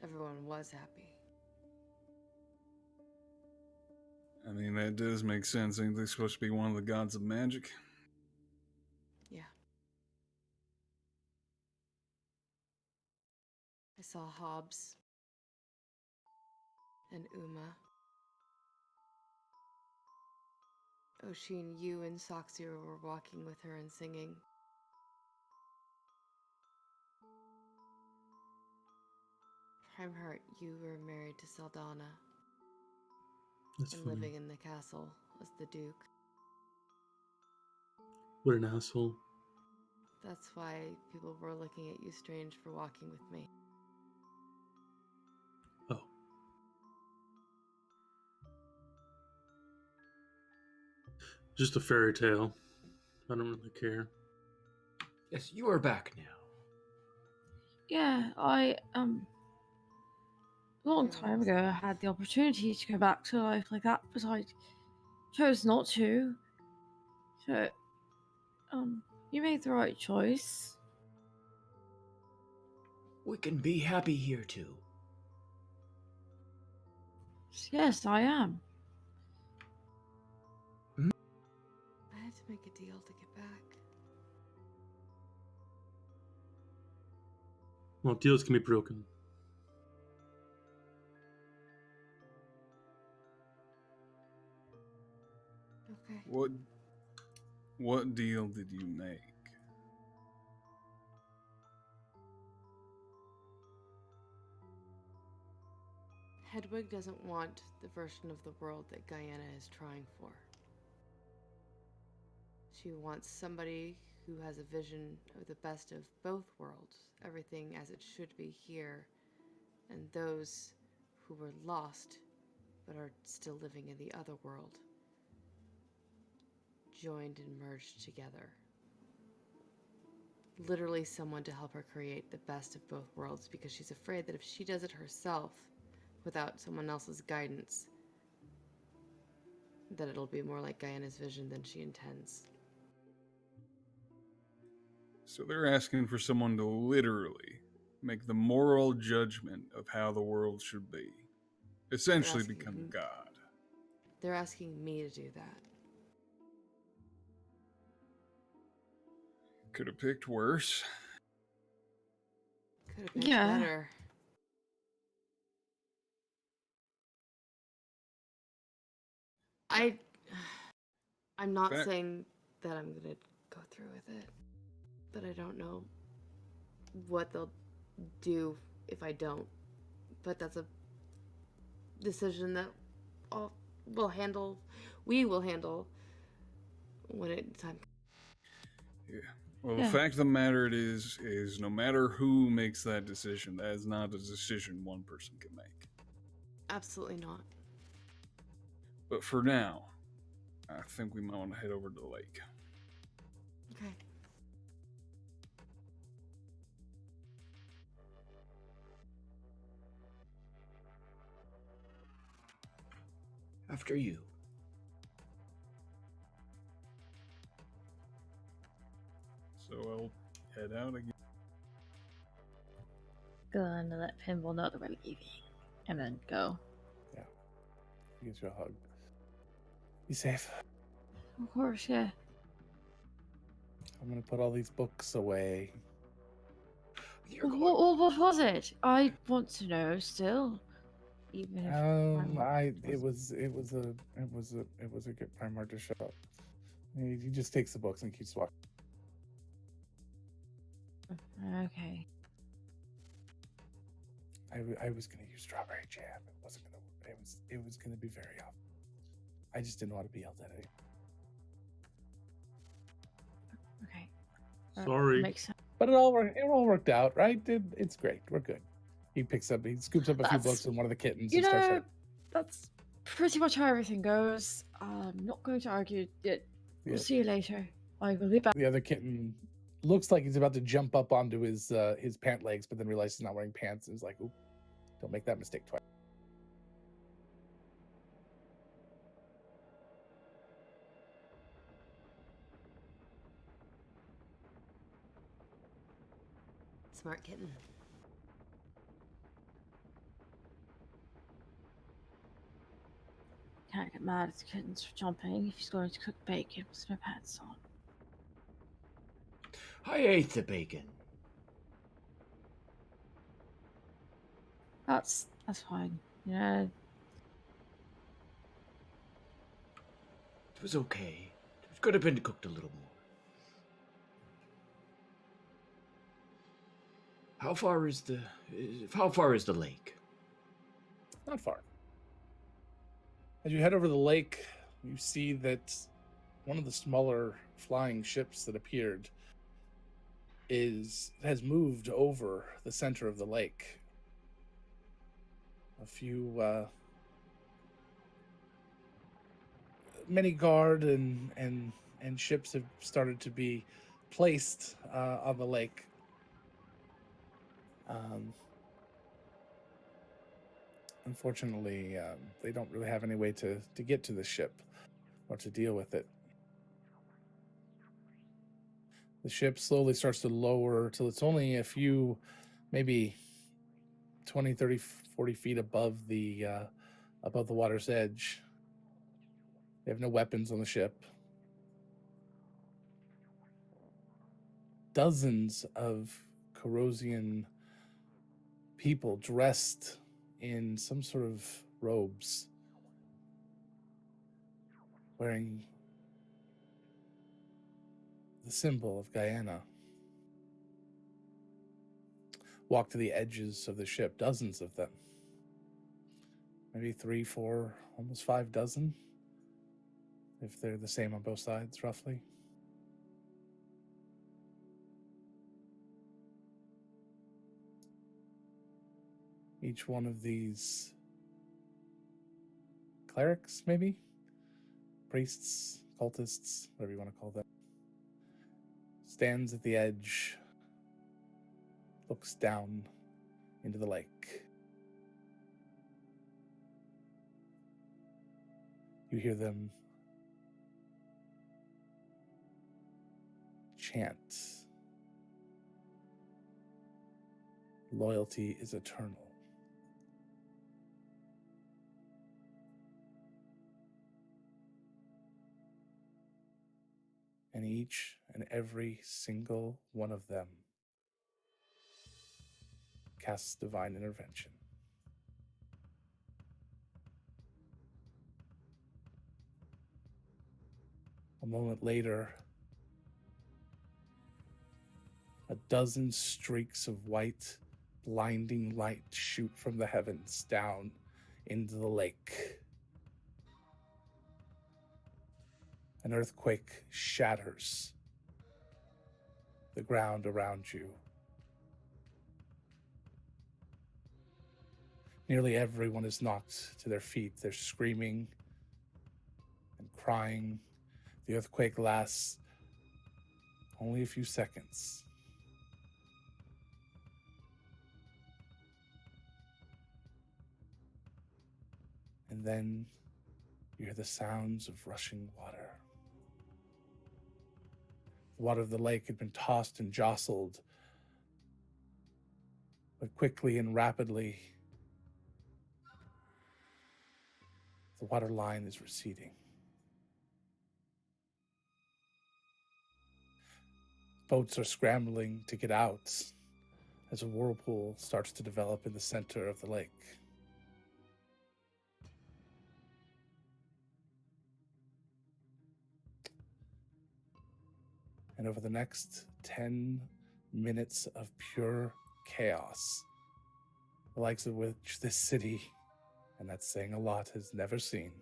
Everyone was happy. I mean, that does make sense. Ain't they supposed to be one of the gods of magic? Yeah. I saw Hobbs and Uma. Oshin, you and Soxir were walking with her and singing. Primeheart, you were married to Saldana That's and funny. living in the castle as the Duke. What an asshole. That's why people were looking at you strange for walking with me. Oh. Just a fairy tale. I don't really care. Yes, you are back now. Yeah, I a long time ago I had the opportunity to go back to life like that, but I chose not to. So, you made the right choice. We can be happy here too. Yes, I am. I had to make a deal to get back. Well, deals can be broken. Okay. What deal did you make? Hedwig doesn't want the version of the world that Guyana is trying for. She wants somebody who has a vision of the best of both worlds, everything as it should be here, and those who were lost but are still living in the other world, joined and merged together. Literally someone to help her create the best of both worlds, because she's afraid that if she does it herself without someone else's guidance, that it'll be more like Guyana's vision than she intends. So they're asking for someone to literally make the moral judgment of how the world should be. Essentially asking become me- God. They're asking me to do that. Could have picked worse. Could have been Yeah. better. I'm not Fair. saying that I'm gonna go through with it, but I don't know what they'll do if I don't. But that's a decision that we will handle when it time. Yeah. Well, Yeah. the fact of the matter is no matter who makes that decision, that is not a decision one person can make. Absolutely not. But for now, I think we might want to head over to the lake. Okay. After you. So I'll head out again. Gonna let Pinball know that we're leaving. And then go. Gives you a hug. Be safe. Of course, yeah. I'm gonna put all these books away. You're going. What was it? I want to know still. Even if It was a good Primarch to show up. He just takes the books and keeps walking. Okay. I was gonna use strawberry jam. It wasn't gonna. It was gonna be very off. I just didn't want to be yelled at anymore. Okay. Sorry. Makes sense. But it all worked out, right? It's great. We're good. He scoops up a few That's- books and one of the kittens You and starts. know, that's pretty much how everything goes. I'm not going to argue it. We'll Yeah. see you later. I will be back. The other kitten looks like he's about to jump up onto his pant legs, but then realizes he's not wearing pants and is like, "Oop, don't make that mistake twice." smart kitten. Can't get mad at the kittens for jumping if he's going to cook bacon with no pants on. I ate the bacon. That's fine. Yeah. It was okay. It could have been cooked a little more. How far is the lake? Not far. As you head over the lake, you see that one of the smaller flying ships that appeared has moved over the center of the lake. A few many guard and ships have started to be placed on the lake. Unfortunately, they don't really have any way to get to the ship or to deal with it. The ship slowly starts to lower till it's only a few, maybe 20, 30, 40 feet above the water's edge. They have no weapons on the ship. Dozens of Corrosian people dressed in some sort of robes, wearing the symbol of Guyana, walk to the edges of the ship, dozens of them. Maybe 3, 4, almost 5 dozen, if they're the same on both sides, roughly. Each one of these clerics, maybe? Priests, cultists, whatever you want to call them, stands at the edge, looks down into the lake. You hear them chant, "Loyalty is eternal." And each and every single one of them casts divine intervention. A moment later, a dozen streaks of white, blinding light shoot from the heavens down into the lake. An earthquake shatters the ground around you. Nearly everyone is knocked to their feet. They're screaming and crying. The earthquake lasts only a few seconds. And then you hear the sounds of rushing water. The water of the lake had been tossed and jostled, but quickly and rapidly, the water line is receding. Boats are scrambling to get out as a whirlpool starts to develop in the center of the lake. And over the next 10 minutes of pure chaos, the likes of which this city, and that's saying a lot, has never seen,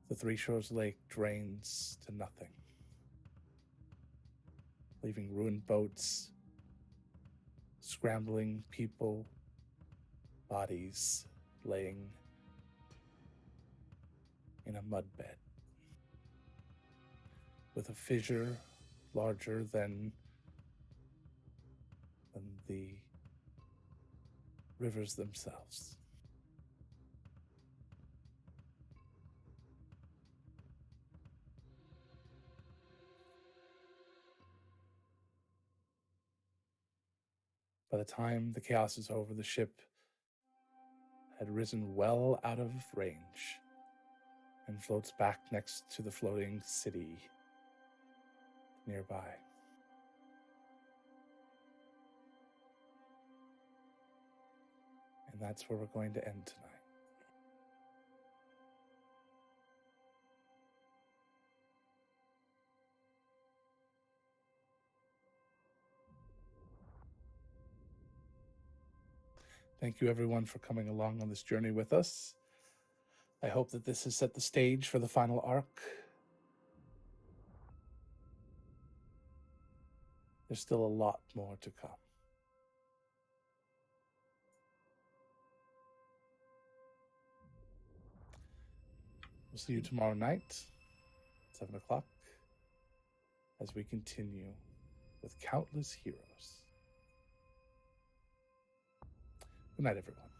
the Three Shores Lake drains to nothing, leaving ruined boats, scrambling people, bodies laying in a mud bed, with a fissure larger than the rivers themselves. By the time the chaos is over, the ship had risen well out of range and floats back next to the floating city nearby. And that's where we're going to end tonight. Thank you, everyone, for coming along on this journey with us. I hope that this has set the stage for the final arc. There's still a lot more to come. We'll see you tomorrow night, 7 o'clock, as we continue with Countless Heroes. Good night, everyone.